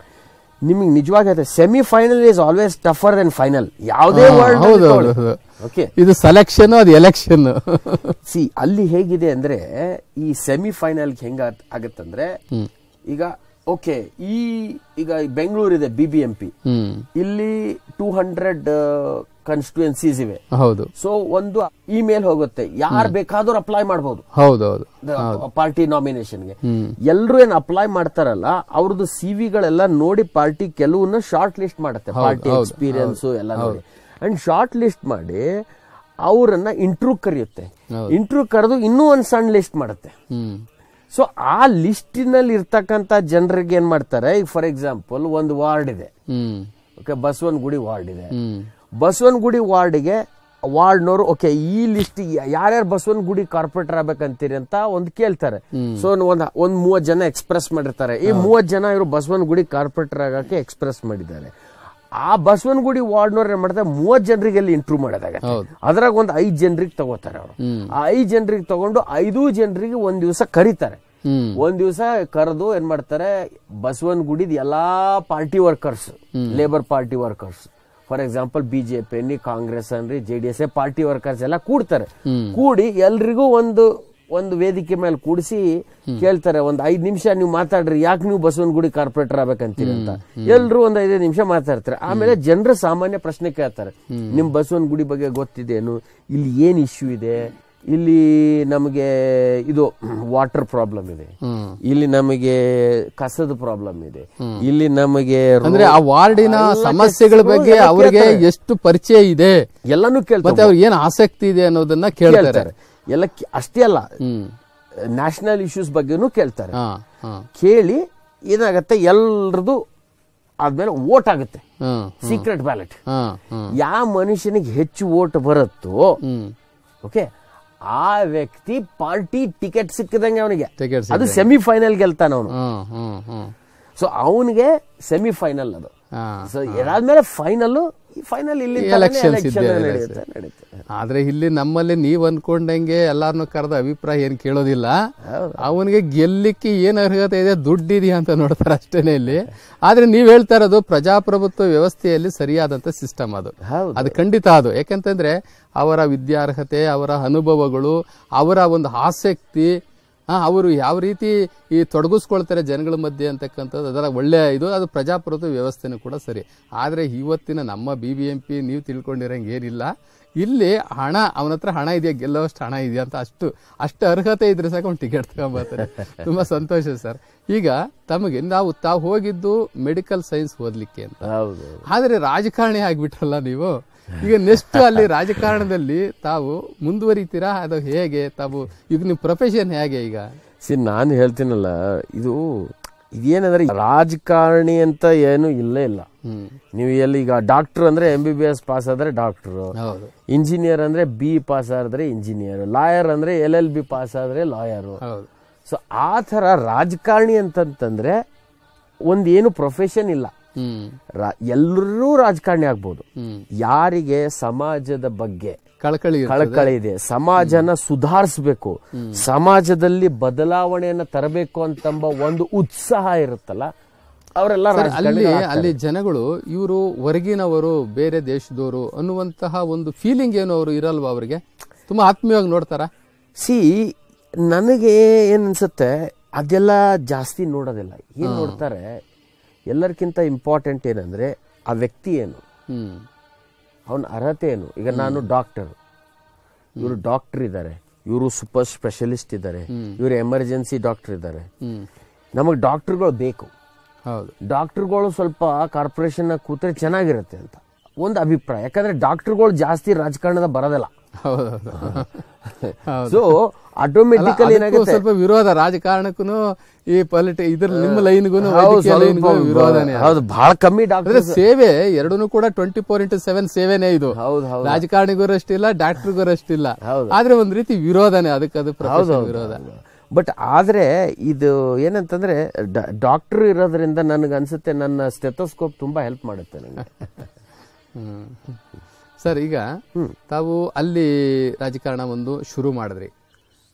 ನಿಮಗೆ ನಿಜವಾಗಿ semifinal is always tougher than final. ಯಾವುದೇ ವರ್ಲ್ಡ್ ಇದು ಸೆಲೆಕ್ಷನ್, ಅದು ಎಲೆಕ್ಷನ್. ಸಿ ಅಲ್ಲಿ ಹೇಗಿದೆ ಅಂದ್ರೆ, ಈ ಸೆಮಿಫೈನಲ್ ಹೆಂಗ ಆಗತ್ತಂದ್ರೆ, ಈಗ ಓಕೆ, ಈಗ ಬೆಂಗಳೂರು ಇದೆ BBMP, ಇಲ್ಲಿ 200 ಕಾನ್ಸ್ಟಿಟ್ಯೂನ್ಸೀಸ್ ಇವೆ. ಹೌದು. ಸೊ ಒಂದು ಇಮೇಲ್ ಹೋಗುತ್ತೆ, ಯಾರು ಬೇಕಾದ್ರೂ ಅಪ್ಲೈ ಮಾಡಬಹುದು. ಹೌದೌದು, ಪಾರ್ಟಿ ನಾಮಿನೇಷನ್ಗೆ ಎಲ್ಲರೂ ಏನ್ ಅಪ್ಲೈ ಮಾಡ್ತಾರಲ್ಲ, ಅವ್ರದ್ದು CV-ಗಳೆಲ್ಲ ನೋಡಿ ಪಾರ್ಟಿ ಕೆಲವನ್ನ ಶಾರ್ಟ್ ಲಿಸ್ಟ್ ಮಾಡುತ್ತೆ, ಪಾರ್ಟಿ ಎಕ್ಸ್ಪೀರಿಯನ್ಸ್ ಎಲ್ಲ ನೋಡಿ. ಅಂಡ್ ಶಾರ್ಟ್ ಲಿಸ್ಟ್ ಮಾಡಿ ಅವರನ್ನ ಇಂಟರ್ವ್ಯೂ ಕರೆಯುತ್ತೆ. ಇಂಟರ್ವ್ಯೂ ಕರೆದು ಇನ್ನೂ ಒಂದು ಸಣ್ಣ ಲಿಸ್ಟ್ ಮಾಡುತ್ತೆ. ಸೊ ಆ ಲಿಸ್ಟಿನಲ್ಲಿ ಇರ್ತಕ್ಕಂಥ ಜನರಿಗೆ ಏನ್ ಮಾಡ್ತಾರೆ, ಈಗ ಫಾರ್ ಎಕ್ಸಾಂಪಲ್ ಒಂದು ವಾರ್ಡ್ ಇದೆ, ಓಕೆ, ಬಸವನಗುಡಿ ವಾರ್ಡ್ ಇದೆ. ಬಸವನಗುಡಿ ವಾರ್ಡ್ಗೆ ವಾರ್ಡ್ನವರು ಓಕೆ, ಈ ಲಿಸ್ಟ್ ಯಾರ್ಯಾರು ಬಸವನಗುಡಿ ಕಾರ್ಪೊರೇಟರ್ ಆಗ್ಬೇಕಂತೀರಿ ಅಂತ ಒಂದು ಕೇಳ್ತಾರೆ. ಸೊ ಒಂದ್ 30 ಜನ ಎಕ್ಸ್ಪ್ರೆಸ್ ಮಾಡಿರ್ತಾರೆ. ಈ 30 ಜನ ಇವರು ಬಸವನಗುಡಿ ಕಾರ್ಪೊರೇಟರ್ ಆಗಕ್ಕೆ ಎಕ್ಸ್ಪ್ರೆಸ್ ಮಾಡಿದ್ದಾರೆ. ಆ ಬಸವನಗುಡಿ ವಾರ್ಡ್ನವ್ರು ಏನ್ ಮಾಡ್ತಾರೆ, 30 ಜನರಿಗೆ ಅಲ್ಲಿ ಇಂಟರ್ವ್ಯೂ ಮಾಡೋದಾಗತ್ತೆ. ಅದ್ರಾಗ ಒಂದು 5 ಜನರಿಗೆ ತಗೋತಾರೆ ಅವರು. ಆ 5 ಜನರಿಗೆ ತಗೊಂಡು 5 ಜನರಿಗೆ ಒಂದ್ ದಿವಸ ಕರೀತಾರೆ. ಒಂದ್ ದಿವಸ ಕರೆದು ಏನ್ ಮಾಡ್ತಾರೆ, ಬಸವನಗುಡಿದ ಎಲ್ಲಾ party workers, labour party workers, for example BJP ಅನ್ನಿ, ಕಾಂಗ್ರೆಸ್ ಅನ್ರಿ, JDS ಪಾರ್ಟಿ ವರ್ಕರ್ಸ್ ಎಲ್ಲ ಕೂಡ್ತಾರೆ. ಕೂಡಿ ಎಲ್ರಿಗೂ ಒಂದು ವೇದಿಕೆ ಮೇಲೆ ಕೂಡಿಸಿ ಕೇಳ್ತಾರೆ, ಒಂದು 5 ನಿಮಿಷ ನೀವು ಮಾತಾಡ್ರಿ, ಯಾಕೆ ನೀವು ಬಸವನಗುಡಿ ಕಾರ್ಪೊರೇಟರ್ ಆಗ್ಬೇಕಂತೀರಿ ಅಂತ. ಎಲ್ರು ಒಂದು 5 ನಿಮಿಷ ಮಾತಾಡ್ತಾರೆ. ಆಮೇಲೆ ಜನರ ಸಾಮಾನ್ಯ ಪ್ರಶ್ನೆ ಕೇಳ್ತಾರೆ, ನಿಮ್ ಬಸವನಗುಡಿ ಬಗ್ಗೆ ಗೊತ್ತಿದೇನು, ಇಲ್ಲಿ ಏನ್ ಇಶ್ಯೂ ಇದೆ, ಇಲ್ಲಿ ನಮಗೆ ಇದು ವಾಟರ್ ಪ್ರಾಬ್ಲಮ್ ಇದೆ, ಇಲ್ಲಿ ನಮಗೆ ಕಸದ ಪ್ರಾಬ್ಲಮ್ ಇದೆ, ಇಲ್ಲಿ ನಮಗೆ ಅಂದ್ರೆ ಆ ವಾರ್ಡಿನ ಸಮಸ್ಯೆಗಳ ಬಗ್ಗೆ ಅವರಿಗೆ ಎಷ್ಟು ಪರಿಚಯ ಇದೆ ಎಲ್ಲಾನು ಕೇಳ್ತಾರೆ, ಮತ್ತೆ ಅವ್ರಿಗೆ ಏನ್ ಆಸಕ್ತಿ ಇದೆ ಅನ್ನೋದನ್ನ ಕೇಳ್ತಾರೆ. ಎಲ್ಲ ಅಷ್ಟೇ ಅಲ್ಲ, ನ್ಯಾಷನಲ್ ಇಶ್ಯೂಸ್ ಬಗ್ಗೆನೂ ಕೇಳ್ತಾರೆ. ಕೇಳಿ ಏನಾಗತ್ತೆ, ಎಲ್ರದು ಆದ್ಮೇಲೆ ವೋಟ್ ಆಗುತ್ತೆ, ಸೀಕ್ರೆಟ್ ಬ್ಯಾಲೆಟ್. ಯಾವ ಮನುಷ್ಯನಿಗೆ ಹೆಚ್ಚು ವೋಟ್ ಬರುತ್ತೋ ಓಕೆ ಆ ವ್ಯಕ್ತಿ ಪಾರ್ಟಿ ಟಿಕೆಟ್ ಸಿಕ್ಕಿದಂಗೆ ಅವನಿಗೆ, ಅದು ಸೆಮಿಫೈನಲ್ ಗೆಲ್ತಾನ ಅವನು. ಸೊ ಅವನಿಗೆ ಸೆಮಿಫೈನಲ್ ಅದು. ಸೊ ಇದಾದ್ಮೇಲೆ ಫೈನಲ್ ಇಲ್ಲಿ ಆದ್ರೆ ಇಲ್ಲಿ ನಮ್ಮಲ್ಲಿ ನೀವ್ ಅನ್ಕೊಂಡಂಗೆ ಎಲ್ಲಾರನ್ನು ಕರೆದ ಅಭಿಪ್ರಾಯ ಏನ್ ಕೇಳೋದಿಲ್ಲ. ಅವನಿಗೆ ಗೆಲ್ಲಿಕ್ಕೆ ಏನ್ ಅರ್ಹತೆ ಇದೆ, ದುಡ್ಡಿದೆಯಾ ಅಂತ ನೋಡ್ತಾರೆ ಅಷ್ಟೇನೆ ಇಲ್ಲಿ. ಆದ್ರೆ ನೀವ್ ಹೇಳ್ತಾ ಇರೋದು ಪ್ರಜಾಪ್ರಭುತ್ವ ವ್ಯವಸ್ಥೆಯಲ್ಲಿ ಸರಿಯಾದಂತ ಸಿಸ್ಟಮ್ ಅದು ಖಂಡಿತ ಅದು. ಯಾಕಂತಂದ್ರೆ ಅವರ ವಿದ್ಯಾರ್ಹತೆ, ಅವರ ಅನುಭವಗಳು, ಅವರ ಒಂದು ಆಸಕ್ತಿ, ಅವರು ಯಾವ ರೀತಿ ಈ ತೊಡಗಿಸ್ಕೊಳ್ತಾರೆ ಜನಗಳ ಮಧ್ಯೆ ಅಂತಕ್ಕಂಥದ್ದು ಅದರ ಒಳ್ಳೆಯ ಇದು, ಅದು ಪ್ರಜಾಪ್ರಭುತ್ವ ವ್ಯವಸ್ಥೆನೂ ಕೂಡ ಸರಿ. ಆದರೆ ಇವತ್ತಿನ ನಮ್ಮ BBMP ನೀವು ತಿಳ್ಕೊಂಡಿರಂಗೆ ಏನಿಲ್ಲ. ಇಲ್ಲಿ ಹಣ, ಅವನ ಹತ್ರ ಹಣ ಇದೆಯಾ, ಗೆಲ್ಲೋಷ್ಟು ಹಣ ಇದೆಯಾ ಅಂತ ಅಷ್ಟು ಅರ್ಹತೆ ಇದ್ರೆ ಸಾಕು ಅವ್ನು ಟಿಕೆಟ್ ತಗೊಂಬರ್ತಾರೆ. ತುಂಬಾ ಸಂತೋಷ ಸರ್. ಈಗ ತಮಗೆ ತಾವು ಹೋಗಿದ್ದು ಮೆಡಿಕಲ್ ಸೈನ್ಸ್ ಓದ್ಲಿಕ್ಕೆ ಅಂತ, ಆದ್ರೆ ರಾಜಕಾರಣಿ ಆಗ್ಬಿಟ್ರಲ್ಲ ನೀವು. ಈಗ ನೆಕ್ಸ್ಟ್ ಅಲ್ಲಿ ರಾಜಕಾರಣದಲ್ಲಿ ತಾವು ಮುಂದುವರಿತೀರಾ, ಅದು ಹೇಗೆ? ತಾವು ಈಗ ನಿಮ್ಮ ಪ್ರೊಫೆಷನ್ ಹೇಗೆ ಈಗ? ನಾನು ಹೇಳ್ತೀನಲ್ಲ, ಇದೇನಂದ್ರೆ ರಾಜಕಾರಣಿ ಅಂತ ಏನು ಇಲ್ಲೇ ಇಲ್ಲ. ನೀವು ಎಲ್ಲಿ ಈಗ ಡಾಕ್ಟರ್ ಅಂದ್ರೆ MBBS ಪಾಸ್ ಆದ್ರೆ ಡಾಕ್ಟರ್, ಇಂಜಿನಿಯರ್ ಅಂದ್ರೆ B ಪಾಸ್ ಆದ್ರೆ ಇಂಜಿನಿಯರ್, ಲಾಯರ್ ಅಂದ್ರೆ LLB ಪಾಸ್ ಆದ್ರೆ ಲಾಯರ್. ಸೊ ಆ ತರ ರಾಜಕಾರಣಿ ಅಂತಂದ್ರೆ ಒಂದೇನು ಪ್ರೊಫೆಷನ್ ಇಲ್ಲ. ಎಲ್ಲರೂ ರಾಜಕಾರಣಿ ಆಗ್ಬೋದು. ಯಾರಿಗೆ ಸಮಾಜದ ಬಗ್ಗೆ ಕಳಕಳಿ ಇದೆ, ಸಮಾಜನ ಸುಧಾರಿಸಬೇಕು, ಸಮಾಜದಲ್ಲಿ ಬದಲಾವಣೆಯನ್ನ ತರಬೇಕು ಅಂತಂಬ ಒಂದು ಉತ್ಸಾಹ ಇರುತ್ತಲ್ಲ, ಅವರೆಲ್ಲ ಅಲ್ಲಿ ಜನಗಳು ಇವರು ಹೊರಗಿನವರು, ಬೇರೆ ದೇಶದವರು ಅನ್ನುವಂತಹ ಒಂದು ಫೀಲಿಂಗ್ ಏನು ಅವರು ಇರಲ್ವಾ? ಅವರಿಗೆ ತುಂಬಾ ಆತ್ಮೀಯವಾಗಿ ನೋಡ್ತಾರ? ನನಗೆ ಏನ್ ಅನ್ಸುತ್ತೆ, ಅದೆಲ್ಲ ಜಾಸ್ತಿ ನೋಡೋದಿಲ್ಲ. ಏನ್ ನೋಡ್ತಾರೆ, ಎಲ್ಲರಿಗಿಂತ ಇಂಪಾರ್ಟೆಂಟ್ ಏನಂದ್ರೆ ಆ ವ್ಯಕ್ತಿ ಏನು, ಅವನ ಅರ್ಹತೆ ಏನು. ಈಗ ನಾನು ಡಾಕ್ಟರ್, ಇವರು ಡಾಕ್ಟರ್ ಇದ್ದಾರೆ, ಇವರು ಸೂಪರ್ ಸ್ಪೆಷಲಿಸ್ಟ್ ಇದ್ದಾರೆ, ಇವರು ಎಮರ್ಜೆನ್ಸಿ ಡಾಕ್ಟರ್ ಇದ್ದಾರೆ. ನಮಗೆ ಡಾಕ್ಟರ್ಗಳು ಬೇಕು, ಡಾಕ್ಟರ್ಗಳು ಸ್ವಲ್ಪ ಕಾರ್ಪೊರೇಷನ್ ಕೂತ್ರೆ ಚೆನ್ನಾಗಿರುತ್ತೆ ಅಂತ ಒಂದು ಅಭಿಪ್ರಾಯ. ಯಾಕಂದ್ರೆ ಡಾಕ್ಟರ್ಗಳು ಜಾಸ್ತಿ ರಾಜಕಾರಣದ ಬರೋದಿಲ್ಲ. ಸೊ ಆಟೋಮೆಟಿಕಲಿ ಏನಾಗುತ್ತೆ, ಸ್ವಲ್ಪ ವಿರೋಧ ರಾಜಕಾರಣಕ್ಕೂ ಈ ಇದ್ರ ನಿಮ್ಮ ಲೈನ್ಗೂ ವಿರೋಧನೇ. ಹೌದು, ಬಹಳ ಕಮ್ಮಿ ಡಾಕ್ಟರ್ ಸೇವೆ ಎರಡೂ ಕೂಡ 24/7 ಸೇವೆನೇ ಇದು. ರಾಜಕಾರಣಿಗೂ ಅಷ್ಟಿಲ್ಲ, ಡಾಕ್ಟರ್ಗೂ ಅಷ್ಟಿಲ್ಲ. ಆದ್ರೆ ಒಂದ್ ರೀತಿ ವಿರೋಧನೇ ಅದಕ್ಕೆ, ಅದು ವಿರೋಧ. ಬಟ್ ಆದ್ರೆ ಇದು ಏನಂತಂದ್ರೆ ಡಾಕ್ಟರ್ ಇರೋದ್ರಿಂದ ನನಗೆ ಅನ್ಸುತ್ತೆ ನನ್ನ ಸ್ಟೆಥೋಸ್ಕೋಪ್ ತುಂಬಾ ಹೆಲ್ಪ್ ಮಾಡುತ್ತೆ ನನಗೆ. ಸರ್, ಈಗ ತಾವು ಅಲ್ಲಿ ರಾಜಕಾರಣ ಒಂದು ಶುರು ಮಾಡಿದ್ರಿ,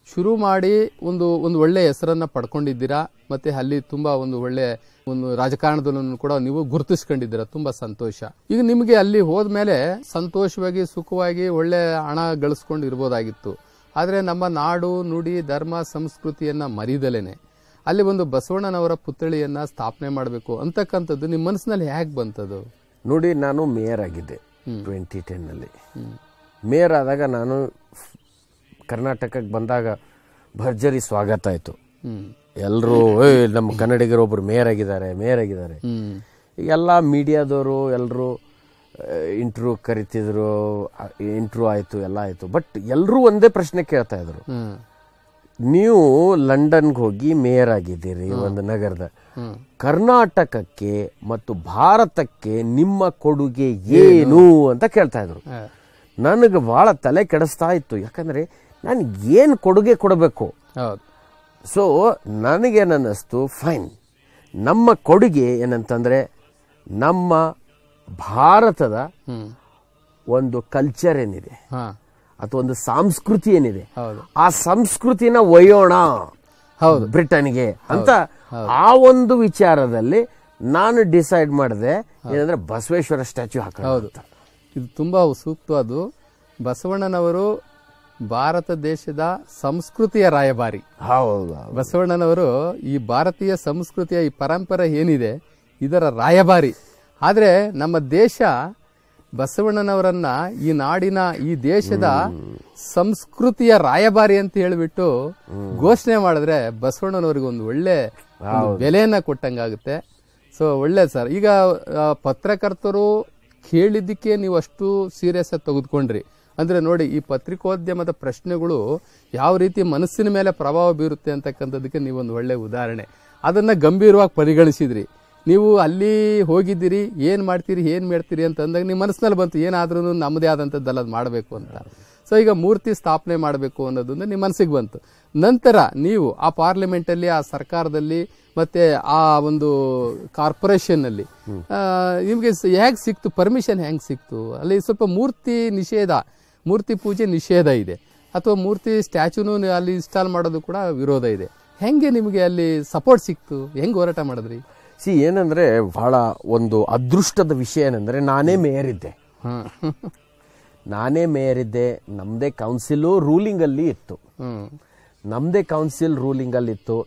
ಶುರು ಮಾಡಿ ಒಂದು ಒಳ್ಳೆ ಹೆಸರನ್ನ ಪಡ್ಕೊಂಡಿದ್ದೀರಾ, ಮತ್ತೆ ಅಲ್ಲಿ ತುಂಬಾ ಒಂದು ಒಳ್ಳೆ ಒಂದು ರಾಜಕಾರಣದಲ್ಲೂ ಕೂಡ ನೀವು ಗುರುತಿಸ್ಕೊಂಡಿದ್ದೀರಾ. ತುಂಬಾ ಸಂತೋಷ. ಈಗ ನಿಮಗೆ ಅಲ್ಲಿ ಹೋದ್ಮೇಲೆ ಸಂತೋಷವಾಗಿ, ಸುಖವಾಗಿ, ಒಳ್ಳೆ ಹಣ ಗಳಿಸ್ಕೊಂಡು ಇರ್ಬೋದಾಗಿತ್ತು. ಆದ್ರೆ ನಮ್ಮ ನಾಡು, ನುಡಿ, ಧರ್ಮ, ಸಂಸ್ಕೃತಿಯನ್ನ ಮರಿದಲೇನೆ ಅಲ್ಲಿ ಒಂದು ಬಸವಣ್ಣನವರ ಪುತ್ಥಳಿಯನ್ನ ಸ್ಥಾಪನೆ ಮಾಡಬೇಕು ಅಂತಕ್ಕಂಥದ್ದು ನಿಮ್ಮ ಮನಸ್ಸಿನಲ್ಲಿ ಹೇಗೆ ಬಂತದು? ನೋಡಿ, ನಾನು ಮೇಯರ್ ಆಗಿದ್ದೆ 2010 ಮೇಯರ್ ಆದಾಗ ನಾನು ಕರ್ನಾಟಕಕ್ಕೆ ಬಂದಾಗ ಭರ್ಜರಿ ಸ್ವಾಗತ ಆಯ್ತು. ಎಲ್ಲರೂ ನಮ್ಮ ಕನ್ನಡಿಗರು ಒಬ್ರು ಮೇಯರ್ ಆಗಿದ್ದಾರೆ. ಈಗೆಲ್ಲ ಮೀಡಿಯಾದವರು ಎಲ್ಲರೂ ಇಂಟ್ರ್ಯೂ ಕರಿತಿದ್ರು, ಇಂಟ್ರ್ಯೂ ಆಯ್ತು, ಎಲ್ಲ ಆಯ್ತು. ಬಟ್ ಎಲ್ಲರೂ ಒಂದೇ ಪ್ರಶ್ನೆ ಕೇಳ್ತಾ ಇದ್ರು, ನೀವು ಲಂಡನ್ಗೆ ಹೋಗಿ ಮೇಯರ್ ಆಗಿದ್ದೀರಿ ಒಂದು ನಗರದ, ಕರ್ನಾಟಕಕ್ಕೆ ಮತ್ತು ಭಾರತಕ್ಕೆ ನಿಮ್ಮ ಕೊಡುಗೆ ಏನು ಅಂತ ಕೇಳ್ತಾ ಇದ್ರು. ನನಗೆ ಬಹಳ ತಲೆ ಕೆಡಿಸ್ತಾ ಇತ್ತು. ಯಾಕಂದ್ರೆ ನಾನು ಏನ್ ಕೊಡುಗೆ ಕೊಡಬೇಕು? ಸೊ ನನಗೇನನ್ನಿಸ್ತು, ಫೈನ್, ನಮ್ಮ ಕೊಡುಗೆ ಏನಂತಂದ್ರೆ ನಮ್ಮ ಭಾರತದ ಒಂದು ಕಲ್ಚರ್ ಏನಿದೆ ಅಥವಾ ಒಂದು ಸಂಸ್ಕೃತಿ ಏನಿದೆ, ಆ ಸಂಸ್ಕೃತಿನ ಒಯ್ಯೋಣ ಬ್ರಿಟನ್ಗೆ ಅಂತ ಆ ಒಂದು ವಿಚಾರದಲ್ಲಿ ನಾನು ಡಿಸೈಡ್ ಮಾಡಿದೆ ಏನಂದ್ರೆ ಬಸವೇಶ್ವರ ಸ್ಟ್ಯಾಚ್ಯೂ ಹಾಕೋಣ. ಇದು ತುಂಬಾ ಸೂಕ್ತ. ಅದು ಬಸವಣ್ಣನವರು ಭಾರತ ದೇಶದ ಸಂಸ್ಕೃತಿಯ ರಾಯಭಾರಿ. ಹೌದು. ಬಸವಣ್ಣನವರು ಈ ಭಾರತೀಯ ಸಂಸ್ಕೃತಿಯ ಈ ಪರಂಪರೆ ಏನಿದೆ ಇದರ ರಾಯಭಾರಿ. ಆದರೆ ನಮ್ಮ ದೇಶ ಬಸವಣ್ಣನವರನ್ನ ಈ ನಾಡಿನ ಈ ದೇಶದ ಸಂಸ್ಕೃತಿಯ ರಾಯಭಾರಿ ಅಂತ ಹೇಳಿಬಿಟ್ಟು ಘೋಷಣೆ ಮಾಡಿದ್ರೆ ಬಸವಣ್ಣನವರಿಗೆ ಒಂದು ಒಳ್ಳೆ ಬೆಲೆಯನ್ನ ಕೊಟ್ಟಂಗಾಗುತ್ತೆ. ಸೊ ಒಳ್ಳೇದು ಸರ್. ಈಗ ಪತ್ರಕರ್ತರು ಕೇಳಿದ್ದಕ್ಕೆ ನೀವು ಅಷ್ಟು ಸೀರಿಯಸ್ ಆಗಿ ತೆಗೆದುಕೊಂಡ್ರಿ ಅಂದ್ರೆ ನೋಡಿ, ಈ ಪತ್ರಿಕೋದ್ಯಮದ ಪ್ರಶ್ನೆಗಳು ಯಾವ ರೀತಿ ಮನಸ್ಸಿನ ಮೇಲೆ ಪ್ರಭಾವ ಬೀರುತ್ತೆ ಅಂತಕ್ಕಂಥದಕ್ಕೆ ನೀವೊಂದು ಒಳ್ಳೆ ಉದಾಹರಣೆ. ಅದನ್ನ ಗಂಭೀರವಾಗಿ ಪರಿಗಣಿಸಿದ್ರಿ. ನೀವು ಅಲ್ಲಿ ಹೋಗಿದ್ದೀರಿ, ಏನ್ ಮಾಡ್ತೀರಿ ಅಂತ ಅಂದಾಗ ನಿಮ್ಮ ಮನಸ್ಸಿನಲ್ಲಿ ಬಂತು ಏನಾದ್ರೂ ನಮ್ಮದೇ ಆದಂಥದ್ದಲ್ಲ ಅದು ಮಾಡಬೇಕು ಅಂತ. ಸೊ ಈಗ ಮೂರ್ತಿ ಸ್ಥಾಪನೆ ಮಾಡಬೇಕು ಅನ್ನೋದೊಂದು ನಿಮ್ಮ ಮನಸ್ಸಿಗೆ ಬಂತು. ನಂತರ ನೀವು ಆ ಪಾರ್ಲಿಮೆಂಟ್ ಅಲ್ಲಿ, ಆ ಸರ್ಕಾರದಲ್ಲಿ, ಮತ್ತೆ ಆ ಒಂದು ಕಾರ್ಪೊರೇಷನ್ ಅಲ್ಲಿ ನಿಮ್ಗೆ ಹೇಗ್ ಸಿಕ್ತು ಪರ್ಮಿಷನ್? ಹೆಂಗ್ ಸಿಕ್ತು? ಅಲ್ಲಿ ಸ್ವಲ್ಪ ಮೂರ್ತಿ ಪೂಜೆ ನಿಷೇಧ ಇದೆ, ಅಥವಾ ಮೂರ್ತಿ ಸ್ಟ್ಯಾಚ್ಯೂನು ಅಲ್ಲಿ ಇನ್ಸ್ಟಾಲ್ ಮಾಡೋದು ಕೂಡ ವಿರೋಧ ಇದೆ. ಹೆಂಗೆ ನಿಮಗೆ ಅಲ್ಲಿ ಸಪೋರ್ಟ್ ಸಿಕ್ತು? ಹೆಂಗ್ ಹೋರಾಟ ಮಾಡಿದ್ರಿ? ಏನಂದ್ರೆ ಬಹಳ ಒಂದು ಅದೃಷ್ಟದ ವಿಷಯ ಏನಂದ್ರೆ ನಾನೇ ಮೇಯರ್ ಇದ್ದೆ. ನಮ್ದೇ ಕೌನ್ಸಿಲ್ ರೂಲಿಂಗ್ ಅಲ್ಲಿ ಇತ್ತು.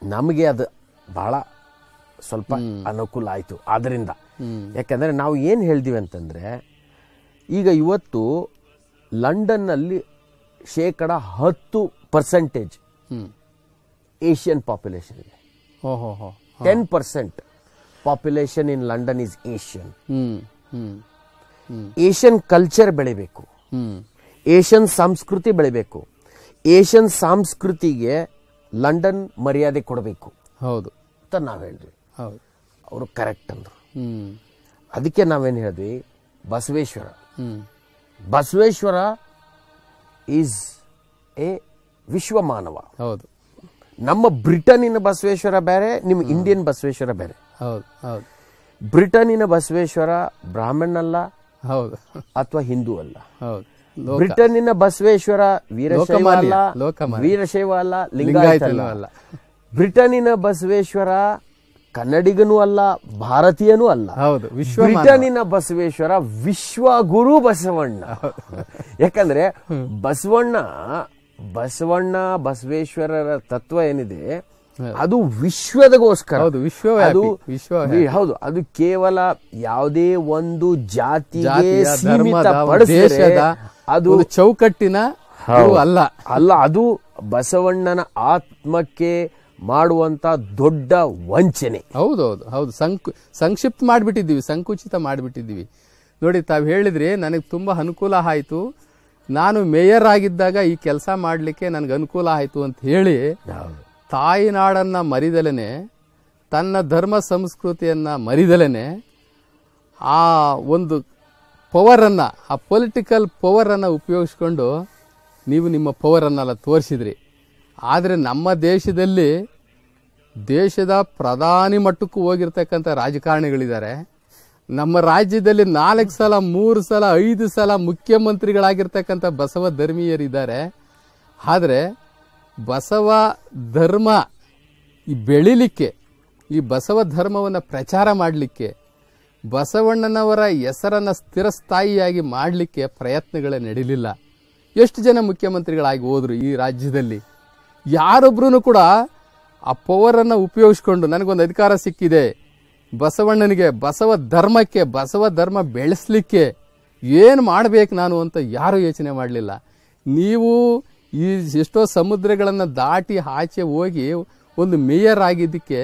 ನಮಗೆ ಅದು ಬಹಳ ಸ್ವಲ್ಪ ಅನುಕೂಲ ಆಯ್ತು ಆದ್ರಿಂದ. ಯಾಕಂದ್ರೆ ನಾವು ಏನ್ ಹೇಳ್ತೀವಿ ಅಂತಂದ್ರೆ, ಈಗ ಇವತ್ತು ಲಂಡನ್ ನಲ್ಲಿ 10% ಏಷ್ಯನ್ ಪಾಪ್ಯುಲೇಷನ್ ಇದೆ. 10% population in London is Asian. Asian culture ಬೆಳಿಬೇಕು, ಏಷ್ಯನ್ ಸಂಸ್ಕೃತಿ ಬೆಳಿಬೇಕು. ಏಷ್ಯನ್ ಸಂಸ್ಕೃತಿಗೆ ಲಂಡನ್ ಮರ್ಯಾದೆ ಕೊಡಬೇಕು. ಹೌದು ಅಂತ ನಾವ್ ಹೇಳಿದ್ವಿ. ಅವರು ಕರೆಕ್ಟ್ ಅಂದ್ರು. ಅದಕ್ಕೆ ನಾವೇನ್ ಹೇಳಿದ್ವಿ, ಬಸವೇಶ್ವರ ಈಸ್ ಎ ವಿಶ್ವ ಮಾನವ. ಹೌದು. ನಮ್ಮ ಬ್ರಿಟನ್ನಿನ ಬಸವೇಶ್ವರ ಬೇರೆ, ನಿಮ್ಮ ಇಂಡಿಯನ್ ಬಸವೇಶ್ವರ ಬೇರೆ. ಹೌದು ಹೌದು. ಬ್ರಿಟನ್ನಿನ ಬಸವೇಶ್ವರ ಬ್ರಾಹ್ಮಣ ಅಲ್ಲ, ಹೌದು, ಅಥವಾ ಹಿಂದೂ ಅಲ್ಲ. ಹೌದು. ಬ್ರಿಟನ್ನಿನ ಬಸವೇಶ್ವರ ವೀರಶೈವ ಅಲ್ಲ, ಲಿಂಗಾಯತ ಅಲ್ಲ. ಬ್ರಿಟನ್ನಿನ ಬಸವೇಶ್ವರ ಕನ್ನಡಿಗನೂ ಅಲ್ಲ, ಭಾರತೀಯನೂ ಅಲ್ಲ. ಹೌದು. ಬ್ರಿಟನ್ನಿನ ಬಸವೇಶ್ವರ ವಿಶ್ವಗುರು ಬಸವಣ್ಣ. ಯಾಕಂದ್ರೆ ಬಸವೇಶ್ವರರ ತತ್ವ ಏನಿದೆ ಅದು ವಿಶ್ವದಗೋಸ್ಕರ. ಹೌದು. ಅದು ಕೇವಲ ಯಾವುದೇ ಒಂದು ಜಾತಿಗೆ ಸೀಮಿತಪಡಿಸಿದ ಅದು ಚೌಕಟ್ಟಿನ ಅಲ್ಲ. ಅದು ಬಸವಣ್ಣನ ಆತ್ಮಕ್ಕೆ ಮಾಡುವಂತ ದೊಡ್ಡ ವಂಚನೆ. ಹೌದೌದು ಹೌದು. ಸಂಕ್ಷಿಪ್ತ ಮಾಡಿಬಿಟ್ಟಿದ್ದೀವಿ, ಸಂಕುಚಿತ ಮಾಡಿಬಿಟ್ಟಿದ್ದೀವಿ. ನೋಡಿ, ತಾವು ಹೇಳಿದ್ರಿ ನನಗೆ ತುಂಬಾ ಅನುಕೂಲ ಆಯ್ತು, ನಾನು ಮೇಯರ್ ಆಗಿದ್ದಾಗ ಈ ಕೆಲಸ ಮಾಡಲಿಕ್ಕೆ ನನಗೆ ಅನುಕೂಲ ಆಯ್ತು ಅಂತ ಹೇಳಿ ತಾಯಿನಾಡನ್ನ ಮರಿದಲೇನೆ, ತನ್ನ ಧರ್ಮ ಸಂಸ್ಕೃತಿಯನ್ನ ಮರಿದಲೇನೆ, ಆ ಒಂದು ಪವರನ್ನು, ಆ ಪೊಲಿಟಿಕಲ್ ಪವರನ್ನು ಉಪಯೋಗಿಸ್ಕೊಂಡು ನೀವು ನಿಮ್ಮ ಪವರನ್ನೆಲ್ಲ ತೋರಿಸಿದ್ರಿ. ಆದರೆ ನಮ್ಮ ದೇಶದಲ್ಲಿ ದೇಶದ ಪ್ರಧಾನಿ ಮಟ್ಟಕ್ಕೂ ಹೋಗಿರ್ತಕ್ಕಂಥ ರಾಜಕಾರಣಿಗಳಿದ್ದಾರೆ. ನಮ್ಮ ರಾಜ್ಯದಲ್ಲಿ 4 ಸಲ 3 ಸಲ 5 ಸಲ ಮುಖ್ಯಮಂತ್ರಿಗಳಾಗಿರ್ತಕ್ಕಂಥ ಬಸವ ಧರ್ಮೀಯರಿದ್ದಾರೆ. ಆದರೆ ಬಸವ ಧರ್ಮ ಈ ಬೆಳಿಲಿಕ್ಕೆ, ಈ ಬಸವ ಧರ್ಮವನ್ನು ಪ್ರಚಾರ ಮಾಡಲಿಕ್ಕೆ, ಬಸವಣ್ಣನವರ ಹೆಸರನ್ನು ಸ್ಥಿರಸ್ಥಾಯಿಯಾಗಿ ಮಾಡಲಿಕ್ಕೆ ಪ್ರಯತ್ನಗಳೇ ನಡೀಲಿಲ್ಲ. ಎಷ್ಟು ಜನ ಮುಖ್ಯಮಂತ್ರಿಗಳಾಗಿ ಹೋದ್ರು ಈ ರಾಜ್ಯದಲ್ಲಿ? ಯಾರೊಬ್ರು ಕೂಡ ಆ ಪವರನ್ನು ಉಪಯೋಗಿಸ್ಕೊಂಡು ನನಗೊಂದು ಅಧಿಕಾರ ಸಿಕ್ಕಿದೆ, ಬಸವಣ್ಣನಿಗೆ, ಬಸವ ಧರ್ಮಕ್ಕೆ, ಬಸವ ಧರ್ಮ ಬೆಳೆಸಲಿಕ್ಕೆ ಏನು ಮಾಡಬೇಕು ನಾನು ಅಂತ ಯಾರೂ ಯೋಚನೆ ಮಾಡಲಿಲ್ಲ. ನೀವು ಈ ಎಷ್ಟೋ ಸಮುದ್ರಗಳನ್ನು ದಾಟಿ ಆಚೆ ಹೋಗಿ ಒಂದು ಮೇಯರ್ ಆಗಿದ್ದಕ್ಕೆ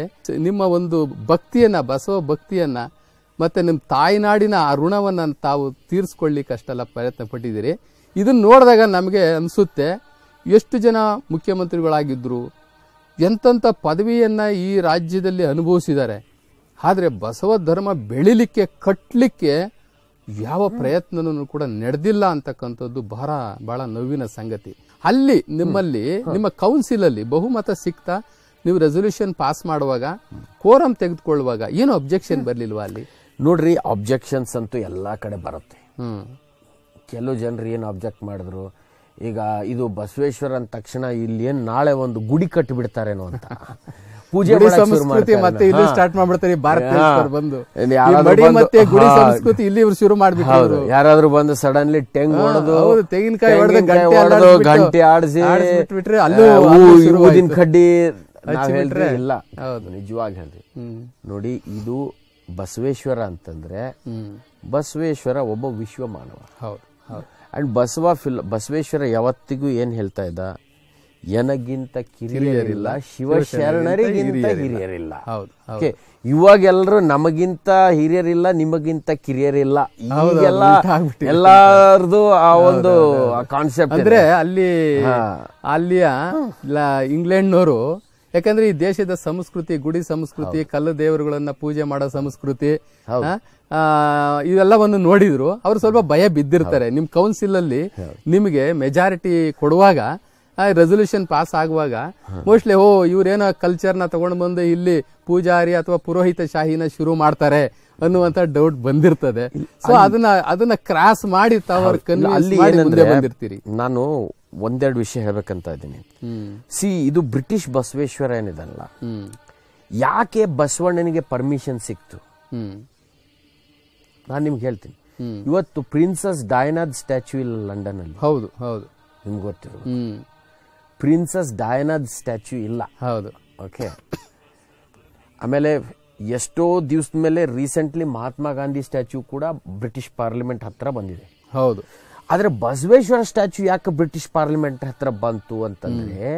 ನಿಮ್ಮ ಒಂದು ಭಕ್ತಿಯನ್ನ, ಬಸವ ಭಕ್ತಿಯನ್ನ, ಮತ್ತೆ ನಿಮ್ಮ ತಾಯಿನಾಡಿನ ಆ ಋಣವನ್ನು ತಾವು ತೀರಿಸ್ಕೊಳ್ಳಿಕ್ಕೆ ಅಷ್ಟೆಲ್ಲ ಪ್ರಯತ್ನ ಪಟ್ಟಿದ್ದೀರಿ. ಇದನ್ನ ನೋಡಿದಾಗ ನಮಗೆ ಅನಿಸುತ್ತೆ, ಎಷ್ಟು ಜನ ಮುಖ್ಯಮಂತ್ರಿಗಳಾಗಿದ್ರು, ಎಂತೆಂಥ ಪದವಿಯನ್ನ ಈ ರಾಜ್ಯದಲ್ಲಿ ಅನುಭವಿಸಿದ್ದಾರೆ. ಆದರೆ ಬಸವ ಧರ್ಮ ಬೆಳಿಲಿಕ್ಕೆ, ಕಟ್ಟಲಿಕ್ಕೆ ಯಾವ ಪ್ರಯತ್ನನೂ ಕೂಡ ನಡೆದಿಲ್ಲ ಅಂತಕ್ಕಂಥದ್ದು ಬಹಳ ನೋವಿನ ಸಂಗತಿ. ಅಲ್ಲಿ ನಿಮ್ಮಲ್ಲಿ, ನಿಮ್ಮ ಕೌನ್ಸಿಲ್ ಅಲ್ಲಿ ಬಹುಮತ ಸಿಕ್ತಾ? ನೀವು ರೆಸೊಲ್ಯೂಷನ್ ಪಾಸ್ ಮಾಡುವಾಗ, ಕೋರಂ ತೆಗೆದುಕೊಳ್ಳುವಾಗ ಏನು ಅಬ್ಜೆಕ್ಷನ್ ಬರ್ಲಿಲ್ವಾ ಅಲ್ಲಿ? ನೋಡ್ರಿ, ಅಬ್ಜೆಕ್ಷನ್ಸ್ ಅಂತೂ ಎಲ್ಲಾ ಕಡೆ ಬರುತ್ತೆ. ಕೆಲವು ಜನರು ಏನು ಅಬ್ಜೆಕ್ಟ್ ಮಾಡಿದ್ರು, ಈಗ ಇದು ಬಸವೇಶ್ವರ ಅಂದ ತಕ್ಷಣ ಇಲ್ಲಿ ಏನ್ ನಾಳೆ ಒಂದು ಗುಡಿ ಕಟ್ಟಿಬಿಡ್ತಾರೇನೋ ಅಂತ ಪೂಜೆ ಗುಡಿ ಮಾಡಕ್ ಶುರು ಸಂಸ್ಕೃತಿ ಮಾಡ್ತಾರೆ. ಮತ್ತೆ ಇಲ್ಲಿ ಹಾ. ಸ್ಟಾರ್ಟ್ ಮಾಡ್ಬಿಡ್ತಾರೆ ಈ ಭಾರತ ದೇಶದವ್ರು ಬಂದು ಯಾರಾದ್ರೂ ಈ ಮಡಿ ಬಂದು- ಮತ್ತೆ ಗುಡಿ ಹಾ. ಸಂಸ್ಕೃತಿ ಇಲ್ಲಿ ಇವ್ರು ಶುರು ಮಾಡ್ಬಿಟ್ಟು ಯಾರಾದ್ರೂ ಬಂದು ಸಡನ್ಲಿ ಟೆಂಗ್ ಹೊಡೆದು ಹೌದು, ತೆಂಗಿನಕಾಯಿ ಹೊಡ್ದು, ತೆಂಗಿನಕಾಯಿ ಗಂಟೆ ಎಲ್ಲ ಹೊಡ್ದು, ಆಡಿಸ್ಬಿಟ್ಟು, ಗಂಟೆ ಆಡಿಸಿ ಆಡಿಸ್ಬಿಟ್ರೆ ಅಲ್ಲೂ ಶುರುವಾಯ್ತು. ಊದಿನ ಕಡ್ಡಿ ನಾವ್ ಹಚ್ಚಿಬಿಟ್ರೆ ಹೇಳ್ರಿ ಇಲ್ಲ. ಹೌದು. ನಿಜವಾಗಿ ಹೇಳ್ರಿ ನೋಡಿ, ಇದು ಬಸವೇಶ್ವರ ಅಂತಂದ್ರೆ ಬಸವೇಶ್ವರ ಒಬ್ಬ ವಿಶ್ವ ಮಾನವ. ಹೌದು ಹೌದು. ಅಂಡ್ ಬಸವೇಶ್ವರ ಯಾವತ್ತಿಗೂ ಏನ್ ಹೇಳ್ತಾ ಇದ್ದ, ಎನಗಿಂತ ಕಿರಿಯರಿಲ್ಲ, ಶಿವಶರಣರಿಗಿಂತ ಹಿರಿಯರಿಲ್ಲ. ಹೌದು ಓಕೆ, ಇವಾಗ ಎಲ್ಲರೂ ನಮಗಿಂತ ಹಿರಿಯರಿಲ್ಲ, ನಿಮಗಿಂತ ಕಿರಿಯರಿಲ್ಲ, ಈಗೆಲ್ಲ ಎಲ್ಲಾರ್ದು ಆ ಒಂದು ಕಾನ್ಸೆಪ್ಟ್ ಅಂದ್ರೆ ಅಲ್ಲಿಯ ಇಂಗ್ಲೆಂಡ್ನವರು, ಯಾಕಂದ್ರೆ ಈ ದೇಶದ ಸಂಸ್ಕೃತಿ, ಗುಡಿ ಸಂಸ್ಕೃತಿ, ಕಲ್ಲು ದೇವರುಗಳನ್ನ ಪೂಜೆ ಮಾಡೋ ಸಂಸ್ಕೃತಿ, ಇವೆಲ್ಲವನ್ನು ನೋಡಿದ್ರು ಅವ್ರು ಸ್ವಲ್ಪ ಭಯ ಬಿದ್ದಿರ್ತಾರೆ. ನಿಮ್ ಕೌನ್ಸಿಲ್ ಅಲ್ಲಿ ನಿಮಗೆ ಮೆಜಾರಿಟಿ ಕೊಡುವಾಗ, ರೆಸೊಲ್ಯೂಷನ್ ಪಾಸ್ ಆಗುವಾಗ ಮೋಸ್ಟ್ಲಿ ಇವ್ರೇನೋ ಕಲ್ಚರ್ನ ತಗೊಂಡು ಬಂದು ಇಲ್ಲಿ ಪೂಜಾರಿ ಅಥವಾ ಪುರೋಹಿತ ಶಾಹಿನ ಶುರು ಮಾಡ್ತಾರೆ ಅನ್ನುವಂತ ಡೌಟ್ ಬಂದಿರ್ತದೆ. ಸೊ ಅದನ್ನ ಕ್ರಾಸ್ ಮಾಡಿ ತಾವು ಕನ್ವಿನ್ಸ್ ಮಾಡಿ ಮುಂದೆ ಬಂದಿರ್ತೀರಿ. ನಾನು ಒಂದೆರಡು ವಿಷಯ ಹೇಳ್ಬೇಕಂತ ಇದ್ದೀನಿ. ಇದು ಬ್ರಿಟಿಷ್ ಬಸವೇಶ್ವರ ಏನಿದಲ್ಲ, ಯಾಕೆ ಬಸವಣ್ಣನಿಗೆ ಪರ್ಮಿಷನ್ ಸಿಕ್ತು ನಾನು ನಿಮ್ಗೆ ಹೇಳ್ತೀನಿ. ಇವತ್ತು ಪ್ರಿನ್ಸಸ್ ಡಯಾನಾದ್ ಸ್ಟ್ಯಾಚ್ಯೂ ಇಲ್ಲ ಲಂಡನ್ ಅಲ್ಲಿ. ಹೌದು ಹೌದು, ನಿಮ್ಗೆ ಗೊತ್ತಿರೋ ಪ್ರಿನ್ಸಸ್ ಡಯಾನಾದ್ ಸ್ಟ್ಯಾಚ್ಯೂ ಇಲ್ಲ. ಹೌದು. ಓಕೆ, ಆಮೇಲೆ ಎಷ್ಟೋ ದಿವಸದ ಮೇಲೆ ರೀಸೆಂಟ್ಲಿ ಮಹಾತ್ಮ ಗಾಂಧಿ ಸ್ಟ್ಯಾಚ್ಯೂ ಕೂಡ ಬ್ರಿಟಿಷ್ ಪಾರ್ಲಿಮೆಂಟ್ ಹತ್ರ ಬಂದಿದೆ. ಹೌದು. ಆದ್ರೆ ಬಸವೇಶ್ವರ ಸ್ಟ್ಯಾಚ್ಯೂ ಯಾಕೆ ಬ್ರಿಟಿಷ್ ಪಾರ್ಲಿಮೆಂಟ್ ಹತ್ರ ಬಂತು ಅಂತಂದ್ರೆ,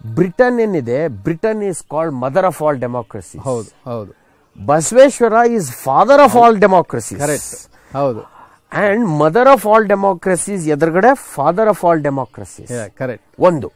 ಬ್ರಿಟನ್ ಏನಿದೆ, Britain is called mother of all democracy. ಹೌದು ಹೌದು. Basaveshwara is father of all democracy. Correct. ಹೌದು. And mother of all democracies ಎದುರುಗಡೆ father of all democracies. Correct. ಒಂದು.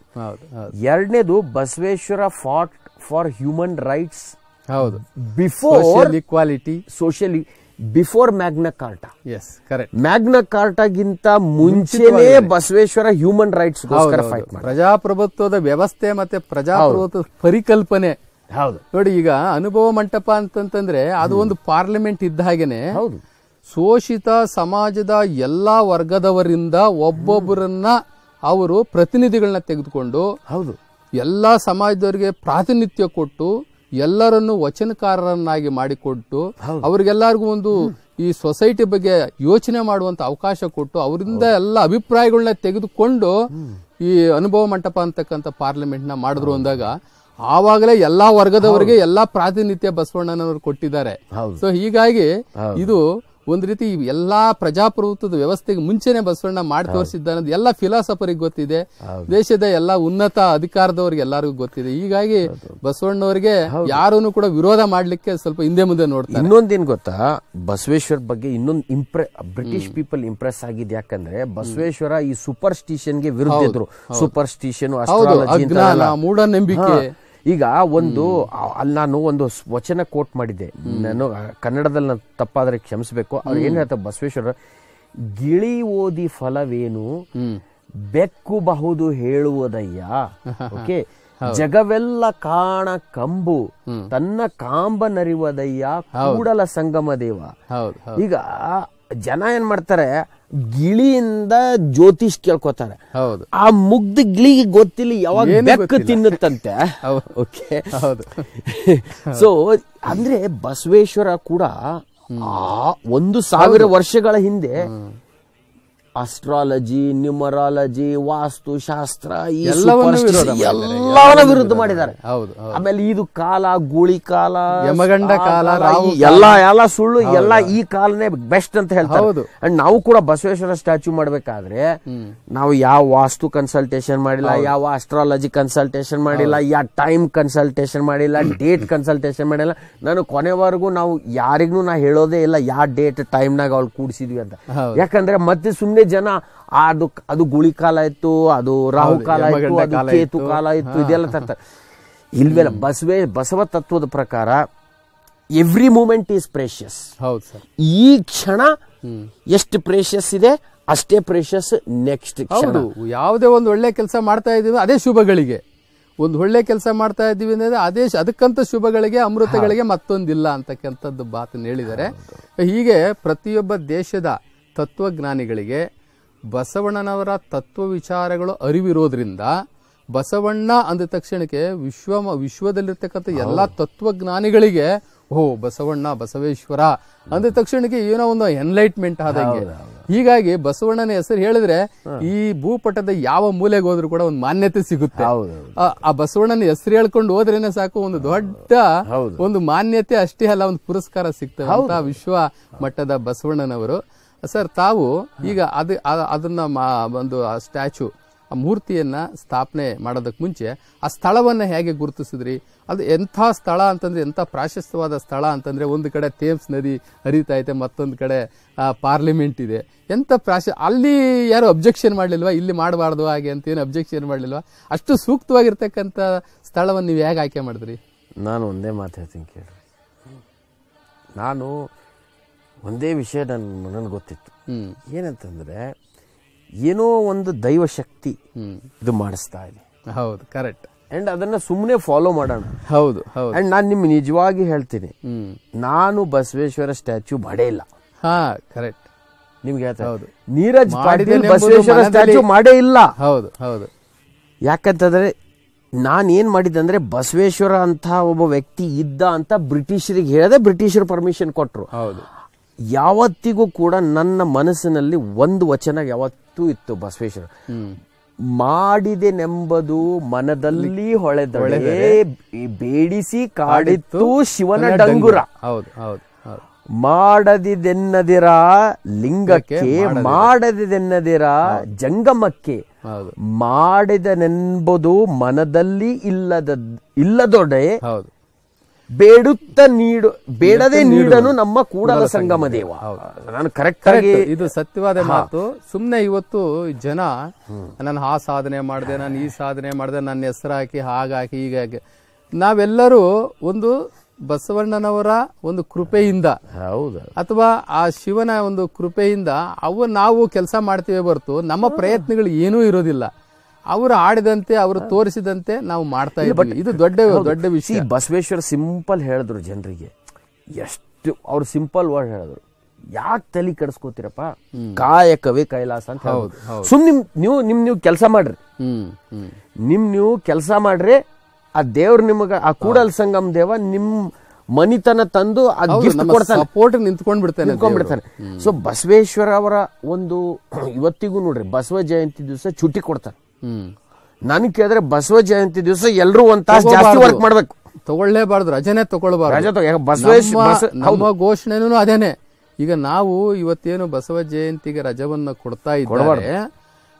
ಎರಡನೇದು, Basaveshwara fought for human rights. ಹೌದು. Before equality, social, before Magna Carta. Yes, correct. Magna ಕಾರ್ಟಾಗಿಂತ ಮುಂಚೆನೇ Basaveshwara human rights ಗೋಸ್ಕರ fight ಮಾಡಿ. ಪ್ರಜಾಪ್ರಭುತ್ವದ ವ್ಯವಸ್ಥೆ ಮತ್ತೆ ಪ್ರಜಾಪ್ರಭುತ್ವದ ಪರಿಕಲ್ಪನೆ. ಹೌದು ನೋಡಿ, ಈಗ ಅನುಭವ ಮಂಟಪ ಅಂತಂತಂದ್ರೆ ಅದು ಒಂದು ಪಾರ್ಲಿಮೆಂಟ್ ಇದ್ದ ಹಾಗೇನೆ. ಹೌದು. ಶೋಷಿತ ಸಮಾಜದ ಎಲ್ಲಾ ವರ್ಗದವರಿಂದ ಒಬ್ಬೊಬ್ಬರನ್ನ ಅವರು ಪ್ರತಿನಿಧಿಗಳನ್ನ ತೆಗೆದುಕೊಂಡು, ಹೌದು, ಎಲ್ಲಾ ಸಮಾಜದವರಿಗೆ ಪ್ರಾತಿನಿಧ್ಯ ಕೊಟ್ಟು, ಎಲ್ಲರನ್ನು ವಚನಕಾರರನ್ನಾಗಿ ಮಾಡಿಕೊಟ್ಟು, ಅವ್ರಿಗೆಲ್ಲರಿಗೂ ಒಂದು ಈ ಸೊಸೈಟಿ ಬಗ್ಗೆ ಯೋಚನೆ ಮಾಡುವಂತ ಅವಕಾಶ ಕೊಟ್ಟು, ಅವರಿಂದ ಎಲ್ಲ ಅಭಿಪ್ರಾಯಗಳನ್ನ ತೆಗೆದುಕೊಂಡು ಈ ಅನುಭವ ಮಂಟಪ ಅಂತಕ್ಕಂಥ ಪಾರ್ಲಿಮೆಂಟ್ ನ ಮಾಡಿದ್ರು ಅಂದಾಗ, ಆವಾಗಲೇ ಎಲ್ಲಾ ವರ್ಗದವರಿಗೆ ಎಲ್ಲಾ ಪ್ರಾತಿನಿಧ್ಯ ಬಸವಣ್ಣನವರು ಕೊಟ್ಟಿದ್ದಾರೆ. ಸೊ ಹೀಗಾಗಿ ಇದು ಒಂದ್ ರೀತಿ ಎಲ್ಲಾ ಪ್ರಜಾಪ್ರಭುತ್ವದ ವ್ಯವಸ್ಥೆಗೆ ಮುಂಚೆನೆ ಬಸವಣ್ಣ ಮಾಡಿ ತೋರಿಸಿದ್ದಾನೆ. ಎಲ್ಲ ಫಿಲಾಸಫರಿಗೆ ಗೊತ್ತಿದೆ, ದೇಶದ ಎಲ್ಲಾ ಉನ್ನತ ಅಧಿಕಾರದವ್ರಿಗೆ ಎಲ್ಲರಿಗೂ ಗೊತ್ತಿದೆ. ಹೀಗಾಗಿ ಬಸವಣ್ಣವರಿಗೆ ಯಾರನ್ನು ಕೂಡ ವಿರೋಧ ಮಾಡ್ಲಿಕ್ಕೆ ಸ್ವಲ್ಪ ಹಿಂದೆ ಮುಂದೆ ನೋಡ್ತಾರೆ. ಇನ್ನೊಂದೇನ್ ಗೊತ್ತಾ, ಬಸವೇಶ್ವರ ಬಗ್ಗೆ ಇನ್ನೊಂದು ಬ್ರಿಟಿಷ್ ಪೀಪಲ್ ಇಂಪ್ರೆಸ್ ಆಗಿದ್ ಯಾಕಂದ್ರೆ, ಬಸವೇಶ್ವರ ಈ ಸೂಪರ್ಸ್ಟಿಷನ್ಗೆ ವಿರುದ್ಧ ಇದ್ರು. ಸೂಪರ್ಸ್ಟಿಷನ್, ಅಜ್ಞಾನ, ಮೂಢನಂಬಿಕೆ. ಈಗ ಒಂದು ಅಲ್ಲಿ ನಾನು ಒಂದು ವಚನ ಕೋಟ್ ಮಾಡಿದ್ದೆ, ನಾನು ಕನ್ನಡದಲ್ಲಿ ತಪ್ಪಾದ್ರೆ ಕ್ಷಮಿಸಬೇಕು. ಅವ್ರು ಏನ್ ಹೇಳ್ತಾರೆ ಬಸವೇಶ್ವರ, ಗಿಳಿ ಓದಿ ಫಲವೇನು, ಬೆಕ್ಕು ಬಹುದು ಹೇಳುವುದಯ್ಯ. ಓಕೆ, ಜಗವೆಲ್ಲ ಕಾಣ ಕಂಬು, ತನ್ನ ಕಾಂಬ ನರಿವದಯ್ಯ ಕೂಡಲ ಸಂಗಮ ದೇವ. ಈಗ ಜನ ಏನ್ ಮಾಡ್ತಾರೆ, ಗಿಳಿಯಿಂದ ಜ್ಯೋತಿಷ್ ಕೇಳ್ಕೊತಾರೆ. ಆ ಮುಗ್ಧ ಗಿಳಿಗೆ ಗೊತ್ತಿಲ್ಲ ಯಾವಾಗ ಬೆಕ್ಕು ತಿನ್ನುತ್ತಂತೆ. ಓಕೆ, ಸೊ ಅಂದ್ರೆ ಬಸವೇಶ್ವರ ಕೂಡ 1000 ವರ್ಷಗಳ ಹಿಂದೆ ಅಸ್ಟ್ರಾಲಜಿ, ನ್ಯೂಮರಾಲಜಿ, ವಾಸ್ತು ಶಾಸ್ತ್ರ ಎಲ್ಲವನ್ನ ವಿರುದ್ಧ ಮಾಡಿದ್ದಾರೆ. ಆಮೇಲೆ ಇದು ಕಾಲ, ಗೂಳಿ ಕಾಲ, ಯಮಗಂಡ ಕಾಲ, ಎಲ್ಲ ಸುಳ್ಳು, ಎಲ್ಲ ಈ ಕಾಲನೇ ಬೆಸ್ಟ್ ಅಂತ ಹೇಳ್ತಾರೆ. ಅಂಡ್ ನಾವು ಕೂಡ ಬಸವೇಶ್ವರ ಸ್ಟ್ಯಾಚ್ಯೂ ಮಾಡ್ಬೇಕಾದ್ರೆ ನಾವು ಯಾವ ವಾಸ್ತು ಕನ್ಸಲ್ಟೇಷನ್ ಮಾಡಿಲ್ಲ, ಯಾವ ಅಸ್ಟ್ರಾಲಜಿ ಕನ್ಸಲ್ಟೇಷನ್ ಮಾಡಿಲ್ಲ, ಯಾವ ಟೈಮ್ ಕನ್ಸಲ್ಟೇಷನ್ ಮಾಡಿಲ್ಲ, ಡೇಟ್ ಕನ್ಸಲ್ಟೇಷನ್ ಮಾಡಿಲ್ಲ. ನಾನು ಕೊನೆವರೆಗೂ ನಾವು ಯಾರಿಗೂ ನಾ ಹೇಳೋದೇ ಇಲ್ಲ ಯಾವ ಡೇಟ್ ಟೈಮ್ ನಾಗ ಅವ್ಳು ಕೂಡಿಸಿದ್ವಿ ಅಂತ. ಯಾಕಂದ್ರೆ ಮತ್ತೆ ಸುಮ್ನೆ ಜನ ಅದು ಗುಳಿ ಕಾಲ ಇತ್ತು, ಅದು ರಾಹು ಕಾಲ ಇತ್ತು, ಅದು ಕೇತು ಕಾಲ ಇತ್ತು, ಇದೆಲ್ಲ ತರ್ತಾರೆ. ಇಲ್ವೆಲ್ಲ ಬಸವ ತತ್ವದ ಪ್ರಕಾರ ಎವ್ರಿ ಮೂಮೆಂಟ್ ಈಸ್ ಪ್ರೇಷಿಯಸ್. ಹೌದು ಸರ್. ಈ ಕ್ಷಣ ಎಷ್ಟು ಪ್ರೇಷಿಯಸ್ ಇದೆ ಅಷ್ಟೇ ಪ್ರೇಷಿಯಸ್ ನೆಕ್ಸ್ಟ್. ಹೌದು, ಯಾವುದೇ ಒಂದು ಒಳ್ಳೆ ಕೆಲಸ ಮಾಡ್ತಾ ಇದೀವಿ ಅದೇ ಶುಭಗಳಿಗೆ, ಒಂದು ಒಳ್ಳೆ ಕೆಲಸ ಮಾಡ್ತಾ ಇದ್ದೀವಿ ಅಂದ್ರೆ ಅದೇ ಅದಕ್ಕಂತ ಶುಭಗಳಿಗೆ, ಅಮೃತಗಳಿಗೆ ಮತ್ತೊಂದಿಲ್ಲ ಅಂತಕ್ಕಂಥದ್ದು ಮಾತನ್ನು ಹೇಳಿದ್ದಾರೆ. ಹೀಗೆ ಪ್ರತಿಯೊಬ್ಬ ದೇಶದ ತತ್ವಜ್ಞಾನಿಗಳಿಗೆ ಬಸವಣ್ಣನವರ ತತ್ವ ವಿಚಾರಗಳು ಅರಿವಿರೋದ್ರಿಂದ ಬಸವಣ್ಣ ಅಂದ ತಕ್ಷಣಕ್ಕೆ ವಿಶ್ವದಲ್ಲಿರ್ತಕ್ಕಂಥ ಎಲ್ಲಾ ತತ್ವಜ್ಞಾನಿಗಳಿಗೆ ಓ ಬಸವಣ್ಣ ಬಸವೇಶ್ವರ ಅಂದ ತಕ್ಷಣಕ್ಕೆ ಏನೋ ಒಂದು ಎನ್ಲೈಟ್ಮೆಂಟ್ ಆದಂಗೆ. ಹೀಗಾಗಿ ಬಸವಣ್ಣನ ಹೆಸರು ಹೇಳಿದ್ರೆ ಈ ಭೂಪಟದ ಯಾವ ಮೂಲೆಗೆ ಹೋದ್ರು ಕೂಡ ಒಂದು ಮಾನ್ಯತೆ ಸಿಗುತ್ತೆ. ಆ ಬಸವಣ್ಣನ ಹೆಸರು ಹೇಳ್ಕೊಂಡು ಹೋದ್ರೇನೆ ಸಾಕು, ಒಂದು ದೊಡ್ಡ ಒಂದು ಮಾನ್ಯತೆ ಅಷ್ಟೇ ಅಲ್ಲ, ಒಂದು ಪುರಸ್ಕಾರ ಸಿಗ್ತವೆ ಅಂತ ವಿಶ್ವ ಮಟ್ಟದ ಬಸವಣ್ಣನವರು. ಸರ್, ತಾವು ಈಗ ಅದನ್ನ ಒಂದು ಸ್ಟ್ಯಾಚು, ಆ ಮೂರ್ತಿಯನ್ನ ಸ್ಥಾಪನೆ ಮಾಡೋದಕ್ಕೆ ಮುಂಚೆ ಆ ಸ್ಥಳವನ್ನ ಹೇಗೆ ಗುರುತಿಸಿದ್ರಿ? ಅದು ಎಂಥ ಸ್ಥಳ ಅಂತಂದ್ರೆ, ಎಂಥ ಪ್ರಾಶಸ್ತ್ಯವಾದ ಸ್ಥಳ ಅಂತಂದ್ರೆ, ಒಂದು ಕಡೆ ಥೇಮ್ಸ್ ನದಿ ಹರಿತಾ ಐತೆ, ಮತ್ತೊಂದು ಕಡೆ ಪಾರ್ಲಿಮೆಂಟ್ ಇದೆ. ಎಂಥ ಅಲ್ಲಿ ಯಾರು ಅಬ್ಜೆಕ್ಷನ್ ಮಾಡ್ಲಿಲ್ವಾ, ಇಲ್ಲಿ ಮಾಡಬಾರ್ದು ಹಾಗೆ ಅಂತ ಏನು ಅಬ್ಜೆಕ್ಷನ್ ಮಾಡ್ಲಿಲ್ವಾ? ಅಷ್ಟು ಸೂಕ್ತವಾಗಿರ್ತಕ್ಕಂಥ ಸ್ಥಳವನ್ನು ನೀವು ಹೇಗೆ ಆಯ್ಕೆ ಮಾಡಿದ್ರಿ? ನಾನು ಒಂದೇ ಮಾತಾಡ್ತೀನಿ ಕೇಳಿ. ನಾನು ಒಂದೇ ವಿಷಯ ನನಗೆ ಗೊತ್ತಿತ್ತು. ಏನಂತಂದ್ರೆ, ಏನೋ ಒಂದು ದೈವ ಶಕ್ತಿ ಇದು ಮಾಡಿಸ್ತಾ ಇದೆ. ಹೌದು, ಕರೆಕ್ಟ್. ಅಂಡ್ ಅದನ್ನ ಸುಮ್ಮನೆ ಫಾಲೋ ಮಾಡೋಣ. ಹೌದು ಹೌದು. ಅಂಡ್ ನಾನು ನಿಮ್ಗೆ ನಿಜವಾಗಿ ಹೇಳ್ತೀನಿ, ನಾನು ಬಸವೇಶ್ವರ ಸ್ಟ್ಯಾಚ್ಯೂ ಮಾಡೇ ಇಲ್ಲ. ಹಾ, ಕರೆಕ್ಟ್. ನಿಮ್ಗೆ ಹೇಳ್ತಾರೆ, ನೀರಜ್ ಪಾಟೀಲ್ ಬಸವೇಶ್ವರ ಸ್ಟ್ಯಾಚ್ಯೂ ಮಾಡೇ ಇಲ್ಲ. ಹೌದು ಹೌದು. ಯಾಕಂತಂದ್ರೆ ನಾನು ಏನ್ ಮಾಡಿದ್ದೆ ಅಂದ್ರೆ, ಬಸವೇಶ್ವರ ಅಂತ ಒಬ್ಬ ವ್ಯಕ್ತಿ ಇದ್ದ ಅಂತ ಬ್ರಿಟಿಷರಿಗೆ ಹೇಳಿದೆ, ಬ್ರಿಟಿಷರು ಪರ್ಮಿಷನ್ ಕೊಟ್ರು. ಹೌದು. ಯಾವತ್ತಿಗೂ ಕೂಡ ನನ್ನ ಮನಸ್ಸಿನಲ್ಲಿ ಒಂದು ವಚನ ಯಾವತ್ತೂ ಇತ್ತು, ಬಸವೇಶ್ವರ ಮಾಡಿದೆನೆಂಬುದು ಮನದಲ್ಲಿ ಹೊಳೆದೊಳೆ, ಬೇಡಿಸಿ ಕಾಡಿತ್ತು ಶಿವನ ಡಂಗುರ. ಹೌದು ಹೌದು. ಮಾಡದಿದೆನ್ನದಿರ ಲಿಂಗಕ್ಕೆ, ಮಾಡದಿದೆನ್ನದಿರ ಜಂಗಮಕ್ಕೆ, ಮಾಡಿದನೆಂಬುದು ಮನದಲ್ಲಿ ಇಲ್ಲದೊಡೆ, ಬೇಡದೆ ನೀಡನು ನಮ್ಮ ಕೂಡಲ ಸಂಗಮ ದೇವ. ನಾನು ಕರೆಕ್ಟ್ ಆಗಿ, ಇದು ಸತ್ಯವಾದ ಮಾತು. ಸುಮ್ನೆ ಇವತ್ತು ಜನ ನಾನು ಆ ಸಾಧನೆ ಮಾಡಿದೆ, ನಾನು ಈ ಸಾಧನೆ ಮಾಡಿದೆ, ನನ್ನ ಹೆಸರು ಹಾಕಿ ಹಾಗಾಗಿ ಹೀಗಾಗಿ, ನಾವೆಲ್ಲರೂ ಒಂದು ಬಸವಣ್ಣನವರ ಒಂದು ಕೃಪೆಯಿಂದ, ಅಥವಾ ಆ ಶಿವನ ಒಂದು ಕೃಪೆಯಿಂದ ನಾವು ಕೆಲಸ ಮಾಡ್ತೀವಿ ಹೊರತು ನಮ್ಮ ಪ್ರಯತ್ನಗಳು ಏನೂ ಇರೋದಿಲ್ಲ. ಅವರು ಆಡಿದಂತೆ, ಅವರು ತೋರಿಸಿದಂತೆ ನಾವು ಮಾಡ್ತಾ ಇದ್ದೀವಿ. ಇದು ದೊಡ್ಡ ವಿಷಯ. ಬಸವೇಶ್ವರ ಸಿಂಪಲ್ ಹೇಳಿದ್ರು ಜನರಿಗೆ, ಎಷ್ಟು ಅವ್ರು ಸಿಂಪಲ್ ವರ್ಡ್ ಹೇಳಿದ್ರು, ಯಾಕೆ ತಲೆ ಕೆಡಿಸ್ಕೋತೀರಪ್ಪ, ಕಾಯಕವೇ ಕೈಲಾಸ ಅಂತ. ಸುಮ್ ನೀವು ಕೆಲಸ ಮಾಡ್ರಿ, ನೀವು ಕೆಲಸ ಮಾಡ್ರಿ, ಆ ದೇವ್ರು ನಿಮಗ, ಆ ಕೂಡಲ ಸಂಗಮ ದೇವ ನಿಮ್ ಮನಿತನ ತಂದು ಆ ಗಿಫ್ಟ್ ಕೊಡ್ತಾನೆ, ಸಪೋರ್ಟ್ ನಿಂತ್ಕೊಂಡ್ಬಿಡ್ತಾನೆ. ಸೊ ಬಸವೇಶ್ವರ ಅವರ ಒಂದು ಇವತ್ತಿಗೂ ನೋಡ್ರಿ, ಬಸವ ಜಯಂತಿ ದಿವಸ ಚುಟ್ಟಿ ಕೊಡ್ತಾನೆ. ನನ್ ಕೇಳಿದ್ರೆ ಬಸವ ಜಯಂತಿ ದಿವಸ ಎಲ್ರು ಒಂದ್ ತಾಸು ಜಾಸ್ತಿ ವರ್ಕ್ ಮಾಡ್ಬೇಕು, ತಗೊಳ್ಳೇಬಾರ್ದು, ರಜನೆ ತಗೊಳ್ಬಾರ್ದು. ನಮ್ಮ ಘೋಷಣೆನೂ ಅದೇನೆ. ಈಗ ನಾವು ಇವತ್ತೇನು ಬಸವ ಜಯಂತಿಗೆ ರಜವನ್ನ ಕೊಡ್ತಾ ಇದ್ದಾರೆ,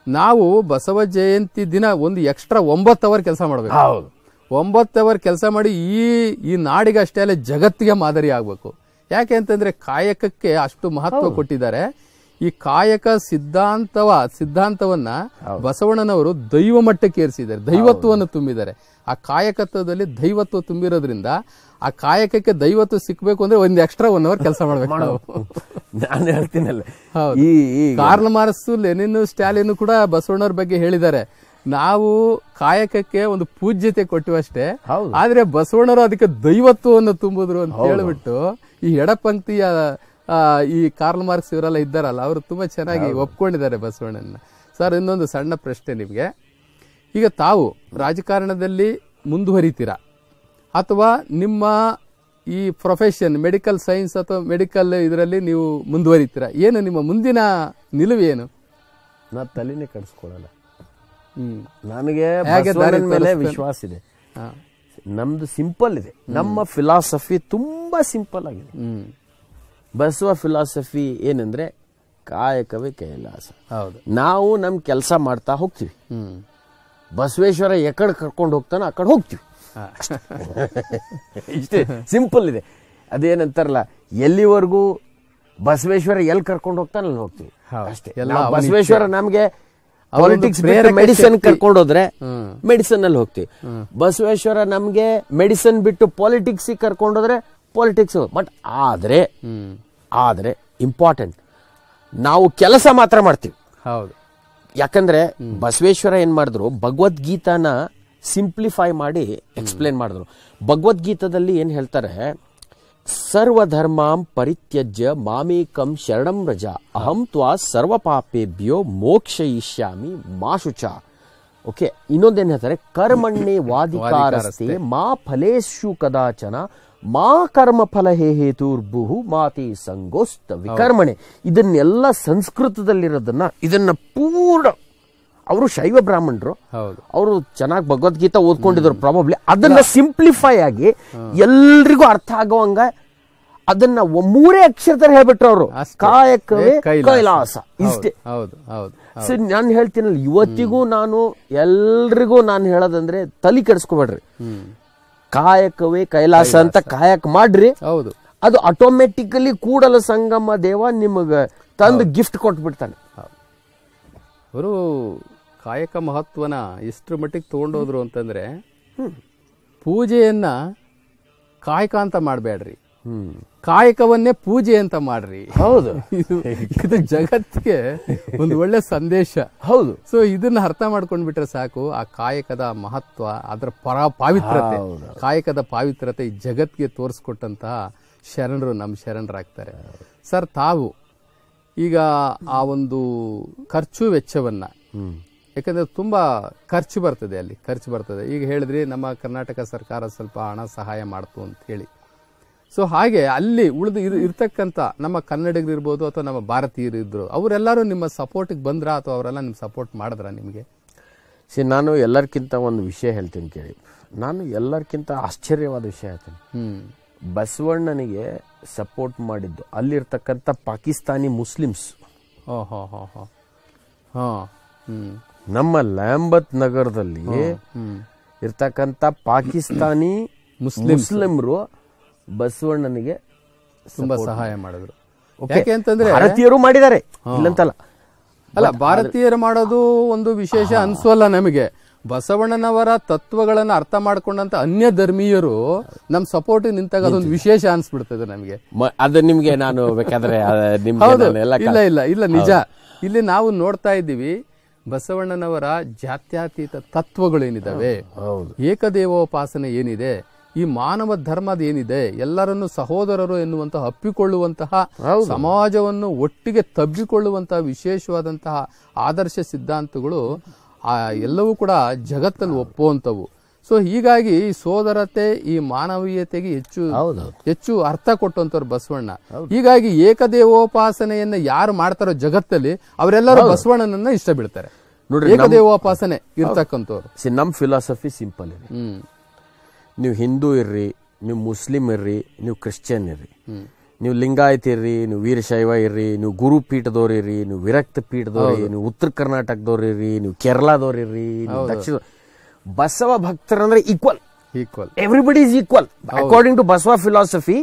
ನಾವು ಬಸವ ಜಯಂತಿ ದಿನ ಒಂದು ಎಕ್ಸ್ಟ್ರಾ 9 ಅವರ್ ಕೆಲಸ ಮಾಡ್ಬೇಕು. 9 ಅವರ್ ಕೆಲಸ ಮಾಡಿ ಈ ನಾಡಿಗೆ ಅಷ್ಟೇ ಅಲ್ಲ, ಜಗತ್ತಿಗೆ ಮಾದರಿ ಆಗ್ಬೇಕು. ಯಾಕೆ ಅಂತಂದ್ರೆ ಕಾಯಕಕ್ಕೆ ಅಷ್ಟು ಮಹತ್ವ ಕೊಟ್ಟಿದ್ದಾರೆ. ಈ ಕಾಯಕ ಸಿದ್ಧಾಂತವನ್ನ ಬಸವಣ್ಣನವರು ದೈವ ಮಟ್ಟಕ್ಕೆ ಏರಿಸಿದ್ದಾರೆ, ದೈವತ್ವವನ್ನು ತುಂಬಿದ್ದಾರೆ. ಆ ಕಾಯಕತ್ವದಲ್ಲಿ ದೈವತ್ವ ತುಂಬಿರೋದ್ರಿಂದ ಆ ಕಾಯಕಕ್ಕೆ ದೈವತ್ವ ಸಿಕ್ಬೇಕು ಅಂದ್ರೆ ಒಂದು ಎಕ್ಸ್ಟ್ರಾ 1 ಅವರ್ ಕೆಲಸ ಮಾಡ್ಬೇಕು. ನಾನು ಹೇಳ್ತೀನಲ್ಲ, ಕಾರ್ಲ್ ಮಾರ್ಕ್ಸ್, ಲೆನಿನ್, ಸ್ಟಾಲಿನ್ ಕೂಡ ಬಸವಣ್ಣವ್ರ ಬಗ್ಗೆ ಹೇಳಿದ್ದಾರೆ, ನಾವು ಕಾಯಕಕ್ಕೆ ಒಂದು ಪೂಜ್ಯತೆ ಕೊಟ್ಟಿವಷ್ಟೇ, ಆದ್ರೆ ಬಸವಣ್ಣರು ಅದಕ್ಕೆ ದೈವತ್ವವನ್ನು ತುಂಬಿದ್ರು ಅಂತ ಹೇಳ್ಬಿಟ್ಟು ಈ ಎಡಪಂಕ್ತಿಯ ಈ ಕಾರ್ಲ್ ಮಾರ್ಕ್ಸ್ ಇವರೆಲ್ಲ ಇದ್ದಾರಲ್ಲ, ಅವರು ತುಂಬಾ ಚೆನ್ನಾಗಿ ಒಪ್ಕೊಂಡಿದ್ದಾರೆ ಬಸವಣ್ಣನ. ಸರ್, ಇನ್ನೊಂದು ಸಣ್ಣ ಪ್ರಶ್ನೆ ನಿಮ್ಗೆ. ಈಗ ತಾವು ರಾಜಕಾರಣದಲ್ಲಿ ಮುಂದುವರಿತೀರಾ, ಅಥವಾ ನಿಮ್ಮ ಈ ಪ್ರೊಫೆಷನ್ ಮೆಡಿಕಲ್ ಸೈನ್ಸ್ ಅಥವಾ ಮೆಡಿಕಲ್ ಇದರಲ್ಲಿ ನೀವು ಮುಂದುವರಿತೀರಾ? ಏನು ನಿಮ್ಮ ಮುಂದಿನ ನಿಲುವು ಏನು? ನಾ ತಲೆನೇ ಕೆಡಿಸ್ಕೊಳ್ಳಲ್ಲ. ನನಗೆ ಬಸವಣ್ಣನ ಮೇಲೆ ವಿಶ್ವಾಸ ಇದೆ. ನಮ್ದು ಸಿಂಪಲ್ ಇದೆ, ನಮ್ಮ ಫಿಲಾಸಫಿ ತುಂಬಾ ಸಿಂಪಲ್ ಆಗಿದೆ. ಬಸವ ಫಿಲಾಸಫಿ ಏನಂದ್ರೆ ಕಾಯಕವೇ ಕೈಲಾಸ. ನಾವು ನಮ್ ಕೆಲಸ ಮಾಡ್ತಾ ಹೋಗ್ತೀವಿ, ಬಸವೇಶ್ವರ ಎಕಡೆ ಕರ್ಕೊಂಡು ಹೋಗ್ತಾನ ಆ ಕಡೆ ಹೋಗ್ತೀವಿ, ಇಷ್ಟೇ ಸಿಂಪಲ್ ಇದೆ. ಅದೇನಂತಾರಲ್ಲ, ಎಲ್ಲಿವರೆಗೂ ಬಸವೇಶ್ವರ ಎಲ್ಲಿ ಕರ್ಕೊಂಡು ಹೋಗ್ತಾನೆ ಅಲ್ಲಿ ಹೋಗ್ತೀವಿ ಅಷ್ಟೇ. ಬಸವೇಶ್ವರ ನಮ್ಗೆ ಪಾಲಿಟಿಕ್ಸ್ ಮೆಡಿಸಿನ್ ಕರ್ಕೊಂಡು ಹೋದ್ರೆ ಮೆಡಿಸಿನ್ ಅಲ್ಲಿ ಹೋಗ್ತೀವಿ. ಬಸವೇಶ್ವರ ನಮ್ಗೆ ಮೆಡಿಸಿನ್ ಬಿಟ್ಟು ಪಾಲಿಟಿಕ್ಸ್ ಕರ್ಕೊಂಡೋದ್ರೆ ಪಾಲಿಟಿಕ್ಸ್. ಬಟ್ ಆದ್ರೆ ಇಂಪಾರ್ಟೆಂಟ್, ನಾವು ಕೆಲಸ ಮಾತ್ರ ಮಾಡ್ತೀವಿ. ಹೌದು. ಯಾಕಂದ್ರೆ ಬಸವೇಶ್ವರ ಏನ್ ಮಾಡಿದ್ರು, ಭಗವದ್ಗೀತಾನ ಸಿಂಪ್ಲಿಫೈ ಮಾಡಿ ಎಕ್ಸ್ಪ್ಲೇನ್ ಮಾಡಿದ್ರು. ಭಗವದ್ಗೀತಾದಲ್ಲಿ ಏನ್ ಹೇಳ್ತಾರೆ, ಸರ್ವಧರ್ಮಾಂ ಪರಿತ್ಯಜ್ಯ ಮಾಮೇಕಂ ಶರಣಂ ರಜ ಅಹಂ ತ್ವಾ ಸರ್ವ ಪಾಪೇಭ್ಯೋ ಮೋಕ್ಷಯಿಷ್ಯಾಮಿ ಮಾ ಶುಚ. ಓಕೆ, ಇನ್ನೊಂದೇನ್ ಹೇಳ್ತಾರೆ, ಕರ್ಮಣ್ಣೆ ವಾದಿಕಾರಸ್ತೆ ಮಾ ಫಲೇಶು ಕದಾಚನ ಮಾ ಕರ್ಮ ಫಲ ಹೇತುರ್ಭುಹು ಮಾತಿ ಸಂಗೋಸ್ತ ವಿಕರ್ಮಣೆ. ಇದನ್ನೆಲ್ಲ ಸಂಸ್ಕೃತದಲ್ಲಿರೋದನ್ನ ಇದನ್ನ ಪೂರ್ಣ ಅವರು ಶೈವ ಬ್ರಾಹ್ಮಣರು, ಅವರು ಚೆನ್ನಾಗಿ ಭಗವದ್ಗೀತಾ ಓದ್ಕೊಂಡಿದ್ರು ಪ್ರಾಬಬ್ಲಿ. ಅದನ್ನ ಸಿಂಪ್ಲಿಫೈ ಆಗಿ ಎಲ್ರಿಗೂ ಅರ್ಥ ಆಗುವಂಗ ಅದನ್ನ 3 ಅಕ್ಷರದಲ್ಲಿ ಹೇಳ್ಬಿಟ್ರು ಅವರು, ಕಾಯಕವೇ ಕೈಲಾಸ. ಇಷ್ಟೇ. ಸೊ ನಾನು ಹೇಳ್ತೀನಲ್ಲ, ಇವತ್ತಿಗೂ ನಾನು ಎಲ್ರಿಗೂ ನಾನು ಹೇಳೋದಂದ್ರೆ ತಲೆ ಕೆಡಿಸ್ಕೋಬೇಡ್ರಿ, ಕಾಯಕವೇ ಕೈಲಾಸ ಅಂತ ಕಾಯಕ ಮಾಡ್ರಿ. ಅದು ಆಟೋಮೆಟಿಕಲಿ ಕೂಡಲ ಸಂಗಮ ದೇವ ನಿಮಗ ತಂದು ಗಿಫ್ಟ್ ಕೊಟ್ಬಿಡ್ತಾನೆ. ಅವರು ಕಾಯಕ ಮಹತ್ವನ ಎಷ್ಟರ ಮಟ್ಟಿಗೆ ತಗೊಂಡೋದ್ರು ಅಂತಂದ್ರೆ, ಪೂಜೆಯನ್ನ ಕಾಯಕ ಅಂತ ಮಾಡಬೇಡ್ರಿ, ಕಾಯಕವನ್ನೇ ಪೂಜೆ ಅಂತ ಮಾಡ್ರಿ. ಹೌದು, ಇದು ಜಗತ್ತಿಗೆ ಒಂದು ಒಳ್ಳೆ ಸಂದೇಶ. ಹೌದು. ಸೊ ಇದನ್ನ ಅರ್ಥ ಮಾಡ್ಕೊಂಡ್ಬಿಟ್ರೆ ಸಾಕು, ಆ ಕಾಯಕದ ಮಹತ್ವ, ಅದರ ಪಾವಿತ್ರತೆ, ಕಾಯಕದ ಪಾವಿತ್ರತೆ ಈ ಜಗತ್ತಿಗೆ ತೋರಿಸ್ಕೊಟ್ಟಂತಹ ಶರಣರು ನಮ್ಮ ಶರಣರಾಗ್ತಾರೆ. ಸರ್, ತಾವು ಈಗ ಆ ಒಂದು ಖರ್ಚು ವೆಚ್ಚವನ್ನ, ಯಾಕಂದ್ರೆ ತುಂಬಾ ಖರ್ಚು ಬರ್ತದೆ, ಅಲ್ಲಿ ಖರ್ಚು ಬರ್ತದೆ. ಈಗ ಹೇಳಿದ್ರಿ ನಮ್ಮ ಕರ್ನಾಟಕ ಸರ್ಕಾರ ಸ್ವಲ್ಪ ಹಣ ಸಹಾಯ ಮಾಡ್ತು ಅಂತ ಹೇಳಿ. ಸೊ ಹಾಗೆ ಅಲ್ಲಿ ಇರ್ತಕ್ಕಂಥ ನಮ್ಮ ಕನ್ನಡಿಗರು ಇರ್ಬೋದು ಅಥವಾ ನಮ್ಮ ಭಾರತೀಯರು ಇದ್ರು, ಅವರೆಲ್ಲರೂ ನಿಮ್ಮ ಸಪೋರ್ಟಿಗೆ ಬಂದ್ರ ಅಥವಾ ಅವರೆಲ್ಲ ನಿಮ್ ಸಪೋರ್ಟ್ ಮಾಡಿದ್ರ ನಿಮಗೆ? ನಾನು ಎಲ್ಲರಿಗಿಂತ ಒಂದು ವಿಷಯ ಹೇಳ್ತೀನಿ ಕೇಳಿ. ನಾನು ಎಲ್ಲರಿಗಿಂತ ಆಶ್ಚರ್ಯವಾದ ವಿಷಯ ಹೇಳ್ತೀನಿ. ಬಸವಣ್ಣನಿಗೆ ಸಪೋರ್ಟ್ ಮಾಡಿದ್ದು ಅಲ್ಲಿರ್ತಕ್ಕಂಥ ಪಾಕಿಸ್ತಾನಿ ಮುಸ್ಲಿಮ್ಸ್. ನಮ್ಮ ಲ್ಯಾಂಬತ್ ನಗರದಲ್ಲಿ ಇರ್ತಕ್ಕಂಥ ಪಾಕಿಸ್ತಾನಿ ಮುಸ್ಲಿಮ್ರು ಬಸವಣ್ಣನಿಗೆ ತುಂಬಾ ಸಹಾಯ ಮಾಡಿದ್ರು. ಯಾಕೆ ಅಂತಂದ್ರೆ ಭಾರತೀಯರು ಮಾಡಿದ್ದಾರೆ, ಇಲ್ಲಂತಲ್ಲ. ಅಲ್ಲ, ಭಾರತೀಯರು ಮಾಡೋದು ಒಂದು ವಿಶೇಷ ಅನ್ಸೋಲ್ಲ ನಮಗೆ. ಬಸವಣ್ಣನವರ ತತ್ವಗಳನ್ನ ಅರ್ಥ ಮಾಡ್ಕೊಂಡಂತ ಅನ್ಯ ಧರ್ಮೀಯರು ನಮ್ ಸಪೋರ್ಟ್ ನಿಂತಾಗ ಅದೊಂದು ವಿಶೇಷ ಅನ್ಸ್ಬಿಡ್ತದೆ ನಮಗೆ. ಅದು ನಿಮ್ಗೆ ನಾನು ಬೇಕಾದ್ರೆ ಇಲ್ಲ ನಿಜ. ಇಲ್ಲಿ ನಾವು ನೋಡ್ತಾ ಇದ್ದೀವಿ ಬಸವಣ್ಣನವರ ಜಾತ್ಯತೀತ ತತ್ವಗಳೇನಿದಾವೆ, ಏಕದೇವೋಪಾಸನೆ ಏನಿದೆ, ಈ ಮಾನವ ಧರ್ಮದ ಏನಿದೆ, ಎಲ್ಲರನ್ನು ಸಹೋದರರು ಎನ್ನುವಂತಹ ಅಪ್ಪಿಕೊಳ್ಳುವಂತಹ, ಸಮಾಜವನ್ನು ಒಟ್ಟಿಗೆ ತಬ್ಬಿಕೊಳ್ಳುವಂತಹ ವಿಶೇಷವಾದಂತಹ ಆದರ್ಶ ಸಿದ್ಧಾಂತಗಳು ಎಲ್ಲವೂ ಕೂಡ ಜಗತ್ತಲ್ಲಿ ಒಪ್ಪುವಂಥವು. ಸೊ ಹೀಗಾಗಿ ಈ ಸೋದರತೆ, ಈ ಮಾನವೀಯತೆಗೆ ಹೆಚ್ಚು ಅರ್ಥ ಕೊಟ್ಟಂತವ್ರು ಬಸವಣ್ಣ. ಹೀಗಾಗಿ ಏಕದೇವೋಪಾಸನೆಯನ್ನ ಯಾರು ಮಾಡ್ತಾರೋ ಜಗತ್ತಲ್ಲಿ ಅವರೆಲ್ಲರೂ ಬಸವಣ್ಣನನ್ನ ಇಷ್ಟ ಬೀಳ್ತಾರೆ. ಏಕದೇವೋಪಾಸನೆ ಇರ್ತಕ್ಕಂಥವ್ರು. ನಮ್ ಫಿಲಾಸಫಿ ಸಿಂಪಲ್ ಇದೆ. ನೀವು ಹಿಂದೂ ಇರ್ರಿ, ನೀವು ಮುಸ್ಲಿಂ ಇರ್ರಿ, ನೀವು ಕ್ರಿಶ್ಚಿಯನ್ ಇರ್ರಿ, ನೀವು ಲಿಂಗಾಯತ್ ಇರ್ರಿ, ನೀವು ವೀರಶೈವ ಇರ್ರಿ, ನೀವು ಗುರು ಪೀಠದವ್ರು ಇರ್ರಿ, ನೀವು ವಿರಕ್ತ ಪೀಠದವ್ರಿ, ನೀವು ಉತ್ತರ ಕರ್ನಾಟಕದವ್ರು ಇರ್ರಿ, ನೀವು ಕೇರಳದವ್ರು ಇರ್ರಿ, ನೀವು ದಕ್ಷಿಣ, ಬಸವ ಭಕ್ತರಂದ್ರೆ equal. Everybody is equal according to Basava philosophy.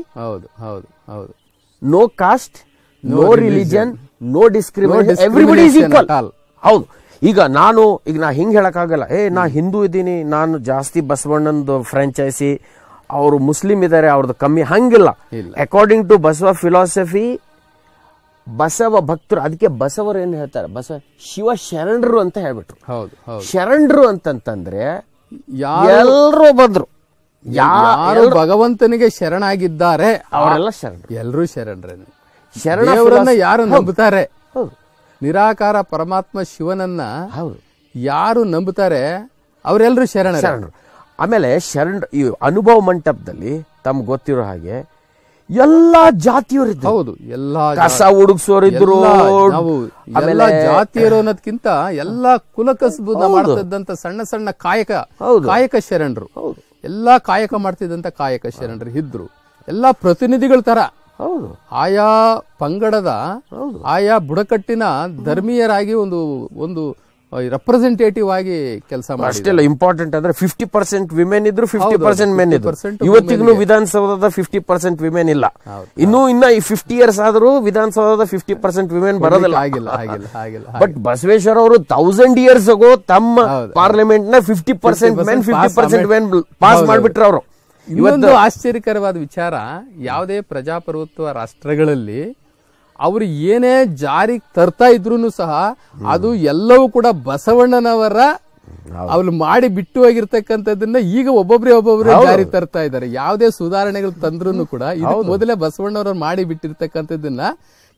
No caste, no religion, no discrimination, everybody is equal. ಹೌದು. ಈಗ ನಾ ಹಿಂಗ್ ಹೇಳಕ್ಕಾಗಲ್ಲ, ನಾ ಹಿಂದೂ ಇದ್ದೀನಿ, ನಾನು ಜಾಸ್ತಿ ಬಸವಣ್ಣಂದು ಫ್ರಾಂಚೈಸಿ, ಅವರು ಮುಸ್ಲಿಂ ಇದಾರೆ ಅವ್ರದ್ದು ಕಮ್ಮಿ, ಹಂಗಿಲ್ಲ. According to Basava philosophy Basava ಭಕ್ತರು, ಅದಕ್ಕೆ ಬಸವರು ಏನ್ ಹೇಳ್ತಾರೆ, ಶಿವ ಶರಣರು ಅಂತ ಹೇಳ್ಬಿಟ್ರು. ಶರಣರು ಅಂತಂತಂದ್ರೆ ಎಲ್ಲರೂ ಬಂದ್ರು, ಯಾರು ಭಗವಂತನಿಗೆ ಶರಣಾಗಿದ್ದಾರೆ ಅವರೆಲ್ಲ ಶರಣರು, ಎಲ್ಲರೂ ಶರಣರೇನೆ. ಶರಣರನ್ನ ಯಾರು ನಂಬುತ್ತಾರೆ, ನಿರಾಕಾರ ಪರಮಾತ್ಮ ಶಿವನನ್ನ ಯಾರು ನಂಬುತ್ತಾರೆ ಅವರೆಲ್ಲರೂ ಶರಣರು. ಆಮೇಲೆ ಈ ಅನುಭವ ಮಂಟಪದಲ್ಲಿ ತಮ್ಗೆ ಗೊತ್ತಿರೋ ಹಾಗೆ ಎಲ್ಲಾ ಜಾತಿಯವರು, ಹೌದು, ಎಲ್ಲಾ ಕಸ ಹುಡುಗಿಸೋರಿದ್ರು, ಎಲ್ಲ ಜಾತಿಯರು ಅನ್ನೋದಕ್ಕಿಂತ ಎಲ್ಲಾ ಕುಲಕಸಬು ಮಾಡ್ತಿದ್ದಂತ ಸಣ್ಣ ಸಣ್ಣ ಕಾಯಕ ಶರಣರು, ಎಲ್ಲಾ ಕಾಯಕ ಮಾಡ್ತಿದ್ದಂತ ಕಾಯಕ ಶರಣರು ಇದ್ರು. ಎಲ್ಲಾ ಪ್ರತಿನಿಧಿಗಳ ತರ ಆಯಾ ಪಂಗಡದ, ಆಯಾ ಬುಡಕಟ್ಟಿನ ಧರ್ಮೀಯರಾಗಿ ಒಂದು ರೆಪ್ರೆಸೆಂಟೇಟಿವ್ ಆಗಿ ಕೆಲಸ ಮಾಡಿ. ಅಷ್ಟೆಲ್ಲ ಇಂಪಾರ್ಟೆಂಟ್ ಅಂದ್ರೆ 50% ವಿಮೆನ್ ಇದ್ರು, 50% ಮೆನ್ ಇದ್ರು. ಇವತ್ತಿಗೂ ವಿಧಾನಸೌಧದ 50% ವಿಮೆನ್ ಇಲ್ಲ. ಇನ್ನ ಈ 50 years ಆದ್ರೂ ವಿಧಾನಸೌಧದ 50% ವಿಮೆನ್ ಬರೋದಿಲ್ಲ. ಬಟ್ ಬಸವೇಶ್ವರ ಅವರು 1000 years ago ತಮ್ಮ ಪಾರ್ಲಿಮೆಂಟ್ ನ 50% ಮೆನ್, 50% ವಿಮೆನ್ ಪಾಸ್ ಮಾಡ್ಬಿಟ್ರು ಅವರು. ಇವತ್ತು ಆಶ್ಚರ್ಯಕರವಾದ ವಿಚಾರ, ಯಾವುದೇ ಪ್ರಜಾಪ್ರಭುತ್ವ ರಾಷ್ಟ್ರಗಳಲ್ಲಿ ಅವರು ಏನೇ ಜಾರಿಗೆ ತರ್ತಾ ಇದ್ರು ಸಹ ಅದು ಎಲ್ಲವೂ ಕೂಡ ಬಸವಣ್ಣನವರ ಅವ್ರು ಮಾಡಿ ಬಿಟ್ಟು ಹೋಗಿರ್ತಕ್ಕಂಥದ್ದನ್ನ ಈಗ ಒಬ್ಬೊಬ್ರೆ ಜಾರಿ ತರ್ತಾ ಇದ್ದಾರೆ. ಯಾವುದೇ ಸುಧಾರಣೆಗಳು ತಂದ್ರು ಕೂಡ ಇದಕ್ಕೆ ಮೊದಲೇ ಬಸವಣ್ಣವ್ರ ಮಾಡಿ ಬಿಟ್ಟಿರ್ತಕ್ಕಂಥದ್ದನ್ನ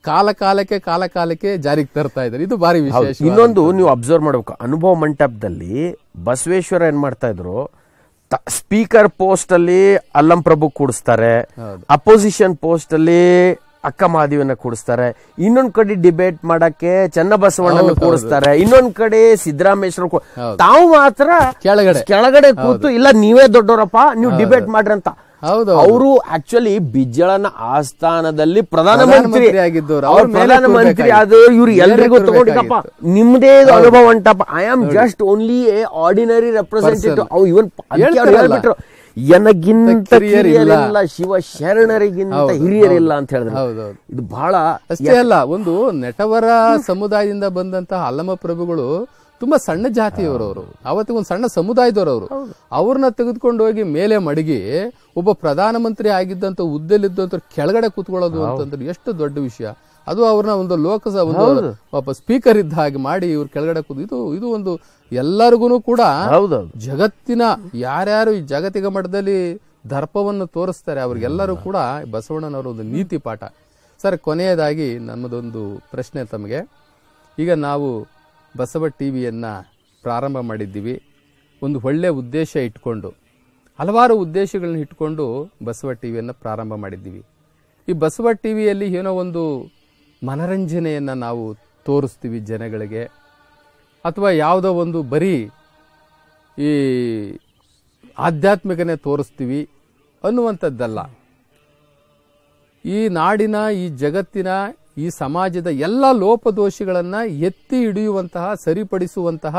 ಕಾಲ ಕಾಲಕ್ಕೆ ಜಾರಿಗೆ ತರ್ತಾ ಇದ್ದಾರೆ. ಇದು ಭಾರಿ ವಿಶೇಷ. ಇನ್ನೊಂದು ನೀವು ಅಬ್ಸರ್ವ್ ಮಾಡ್ಬೇಕು, ಅನುಭವ ಮಂಟಪದಲ್ಲಿ ಬಸವೇಶ್ವರ ಏನ್ ಮಾಡ್ತಾ ಇದ್ರು, ಸ್ಪೀಕರ್ ಪೋಸ್ಟ್ ಅಲ್ಲಿ ಅಲ್ಲಂ ಪ್ರಭು ಕೂಡಿಸ್ತಾರೆ, ಅಪೋಸಿಷನ್ ಪೋಸ್ಟ್ ಅಲ್ಲಿ ಅಕ್ಕ ಮಹಾದೇವನ ಕೂಡಿಸ್ತಾರೆ, ಇನ್ನೊಂದ್ ಕಡೆ ಡಿಬೇಟ್ ಮಾಡಕ್ಕೆ ಚನ್ನಬಸವಣ್ಣನ ಕೂಡಿಸ್ತಾರೆ, ಇನ್ನೊಂದ್ ಕಡೆ ಸಿದ್ದರಾಮೇಶ್ವರ. ತಾವು ಮಾತ್ರ ಕೆಳಗಡೆ ಕೂತು ಇಲ್ಲ ನೀವೇ ದೊಡ್ಡವರಪ್ಪ ನೀವು ಡಿಬೇಟ್ ಮಾಡ್ರಿ ಅಂತ. ಅವರು ಆಕ್ಚುಲಿ ಬಿಜ್ಜಳನ ಆಸ್ಥಾನದಲ್ಲಿ ಪ್ರಧಾನಮಂತ್ರಿ ಆಗಿದ್ದವರು, ಅವ್ರು ಪ್ರಧಾನಮಂತ್ರಿ ಆದವರು. ಇವ್ರು ಎಲ್ರಿಗೂ ತಗೊಂಡಿದ್ದಪ್ಪ ನಿಮ್ದೇ ಅನುಭವ ಉಂಟಪ್ಪ, I am just only a ordinary representative. ಅವು ಇವನ್ ಹೇಳ್ಬಿಟ್ರು ನನಗಿಂತ ಹಿರಿಯರಿಲ್ಲ, ಶಿವ ಶರಣರಿಗಿಂತ ಹಿರಿಯರಿಲ್ಲ ಅಂತ ಹೇಳಿದ್ರು. ಇದು ಬಹಳ ಅಷ್ಟೇ ಅಲ್ಲ, ಒಂದು ನೆಟವರ ಸಮುದಾಯದಿಂದ ಬಂದಂತಹ ಅಲ್ಲಮ ಪ್ರಭುಗಳು ತುಂಬಾ ಸಣ್ಣ ಜಾತಿಯವರವರು, ಅವತ್ತಿಗೆ ಒಂದು ಸಣ್ಣ ಸಮುದಾಯದವರವರು. ಅವ್ರನ್ನ ತೆಗೆದುಕೊಂಡು ಹೋಗಿ ಮೇಲೆ ಮಡಗಿ ಒಬ್ಬ ಪ್ರಧಾನಮಂತ್ರಿ ಆಗಿದ್ದಂತ ಹುದ್ದೆಲಿದ್ದಂತ ಕೆಳಗಡೆ ಕೂತ್ಕೊಳ್ಳೋದು ಅಂತಂದ್ರೆ ಎಷ್ಟು ದೊಡ್ಡ ವಿಷಯ. ಅದು ಅವ್ರನ್ನ ಒಂದು ಲೋಕಸಭಾ ಒಬ್ಬ ಸ್ಪೀಕರ್ ಇದ್ದ ಹಾಗೆ ಮಾಡಿ ಇವ್ರ ಕೆಳಗಡೆ ಕೂತು ಇದು ಒಂದು ಎಲ್ಲರಿಗೂ ಕೂಡ ಜಗತ್ತಿನ ಯಾರ್ಯಾರು ಈ ಜಾಗತಿಕ ಮಟ್ಟದಲ್ಲಿ ದರ್ಪವನ್ನು ತೋರಿಸ್ತಾರೆ ಅವ್ರಿಗೆಲ್ಲರೂ ಕೂಡ ಬಸವಣ್ಣನವರ ಒಂದು ನೀತಿ ಪಾಠ. ಸರ್, ಕೊನೆಯದಾಗಿ ನಮ್ಮದೊಂದು ಪ್ರಶ್ನೆ ತಮಗೆ. ಈಗ ನಾವು ಬಸವ ಟಿವಿಯನ್ನ ಪ್ರಾರಂಭ ಮಾಡಿದ್ದೀವಿ, ಒಂದು ಒಳ್ಳೆಯ ಉದ್ದೇಶ ಇಟ್ಕೊಂಡು, ಹಲವಾರು ಉದ್ದೇಶಗಳನ್ನ ಇಟ್ಕೊಂಡು ಬಸವ ಟಿವಿಯನ್ನು ಪ್ರಾರಂಭ ಮಾಡಿದ್ದೀವಿ. ಈ ಬಸವ ಟಿವಿಯಲ್ಲಿ ಏನೋ ಒಂದು ಮನರಂಜನೆಯನ್ನು ನಾವು ತೋರಿಸ್ತೀವಿ ಜನಗಳಿಗೆ, ಅಥವಾ ಯಾವುದೋ ಒಂದು ಬರೀ ಈ ಆಧ್ಯಾತ್ಮಿಕನೇ ತೋರಿಸ್ತೀವಿ ಅನ್ನುವಂಥದ್ದಲ್ಲ. ಈ ನಾಡಿನ, ಈ ಜಗತ್ತಿನ, ಈ ಸಮಾಜದ ಎಲ್ಲ ಲೋಪದೋಷಗಳನ್ನು ಎತ್ತಿ ಹಿಡಿಯುವಂತಹ, ಸರಿಪಡಿಸುವಂತಹ,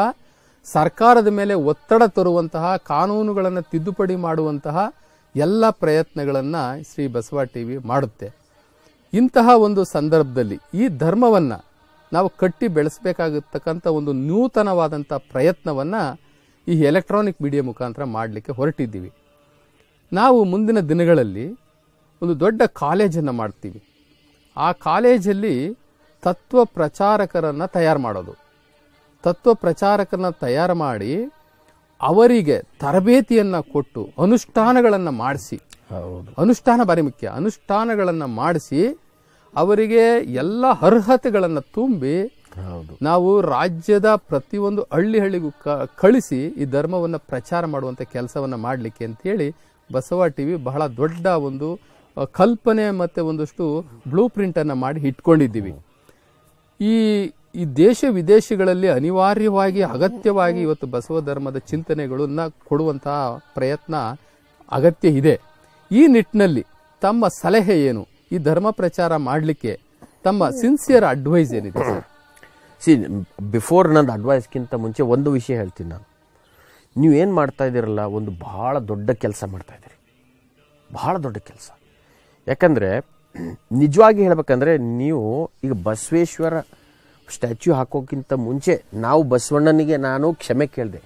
ಸರ್ಕಾರದ ಮೇಲೆ ಒತ್ತಡ ತರುವಂತಹ, ಕಾನೂನುಗಳನ್ನು ತಿದ್ದುಪಡಿ ಮಾಡುವಂತಹ ಎಲ್ಲ ಪ್ರಯತ್ನಗಳನ್ನು ಶ್ರೀ ಬಸವ ಟಿವಿ ಮಾಡುತ್ತೆ. ಇಂತಹ ಒಂದು ಸಂದರ್ಭದಲ್ಲಿ ಈ ಧರ್ಮವನ್ನು ನಾವು ಕಟ್ಟಿ ಬೆಳೆಸಬೇಕಾಗತಕ್ಕಂಥ ಒಂದು ನೂತನವಾದಂಥ ಪ್ರಯತ್ನವನ್ನು ಈ ಎಲೆಕ್ಟ್ರಾನಿಕ್ ಮೀಡಿಯಾ ಮುಖಾಂತರ ಮಾಡಲಿಕ್ಕೆ ಹೊರಟಿದ್ದೀವಿ. ನಾವು ಮುಂದಿನ ದಿನಗಳಲ್ಲಿ ಒಂದು ದೊಡ್ಡ ಕಾಲೇಜನ್ನು ಮಾಡ್ತೀವಿ. ಆ ಕಾಲೇಜಲ್ಲಿ ತತ್ವ ಪ್ರಚಾರಕರನ್ನು ತಯಾರು ಮಾಡೋದು, ತತ್ವ ಪ್ರಚಾರಕರನ್ನ ತಯಾರು ಮಾಡಿ ಅವರಿಗೆ ತರಬೇತಿಯನ್ನು ಕೊಟ್ಟು ಅನುಷ್ಠಾನಗಳನ್ನು ಮಾಡಿಸಿ, ಅನುಷ್ಠಾನ ಭಾರಿ ಮುಖ್ಯ, ಅನುಷ್ಠಾನಗಳನ್ನು ಮಾಡಿಸಿ ಅವರಿಗೆ ಎಲ್ಲ ಅರ್ಹತೆಗಳನ್ನು ತುಂಬಿ ನಾವು ರಾಜ್ಯದ ಪ್ರತಿಯೊಂದು ಹಳ್ಳಿಗೂ ಕಳಿಸಿ ಈ ಧರ್ಮವನ್ನು ಪ್ರಚಾರ ಮಾಡುವಂಥ ಕೆಲಸವನ್ನು ಮಾಡಲಿಕ್ಕೆ ಅಂತೇಳಿ ಬಸವ ಟಿವಿ ಬಹಳ ದೊಡ್ಡ ಒಂದು ಕಲ್ಪನೆ ಮತ್ತು ಒಂದಷ್ಟು ಬ್ಲೂ ಪ್ರಿಂಟನ್ನು ಮಾಡಿ ಇಟ್ಕೊಂಡಿದ್ದೀವಿ. ಈ ದೇಶ ವಿದೇಶಗಳಲ್ಲಿ ಅನಿವಾರ್ಯವಾಗಿ, ಅಗತ್ಯವಾಗಿ ಇವತ್ತು ಬಸವ ಧರ್ಮದ ಚಿಂತನೆಗಳನ್ನು ಕೊಡುವಂತಹ ಪ್ರಯತ್ನ ಅಗತ್ಯ ಇದೆ. ಈ ನಿಟ್ಟಿನಲ್ಲಿ ತಮ್ಮ ಸಲಹೆ ಏನು? ಈ ಧರ್ಮ ಪ್ರಚಾರ ಮಾಡಲಿಕ್ಕೆ ತಮ್ಮ ಸಿನ್ಸಿಯರ್ ಅಡ್ವೈಸ್ ಏನಿದೆ ಸರ್? ಬಿಫೋರ್ ನಂದು ಅಡ್ವೈಸ್ಗಿಂತ ಮುಂಚೆ ಒಂದು ವಿಷಯ ಹೇಳ್ತೀನಿ ನಾನು. ನೀವೇನು ಮಾಡ್ತಾ ಇದ್ದೀರಲ್ಲ, ಒಂದು ಬಹಳ ದೊಡ್ಡ ಕೆಲಸ ಮಾಡ್ತಾ ಇದ್ದೀರಿ, ಬಹಳ ದೊಡ್ಡ ಕೆಲಸ. ಯಾಕಂದರೆ ನಿಜವಾಗಿ ಹೇಳ್ಬೇಕಂದ್ರೆ ನೀವು ಈಗ ಬಸವೇಶ್ವರ ಸ್ಟ್ಯಾಚ್ಯೂ ಹಾಕೋಕ್ಕಿಂತ ಮುಂಚೆ ನಾವು ಬಸವಣ್ಣನಿಗೆ ನಾನು ಕ್ಷಮೆ ಕೇಳಿದೆ.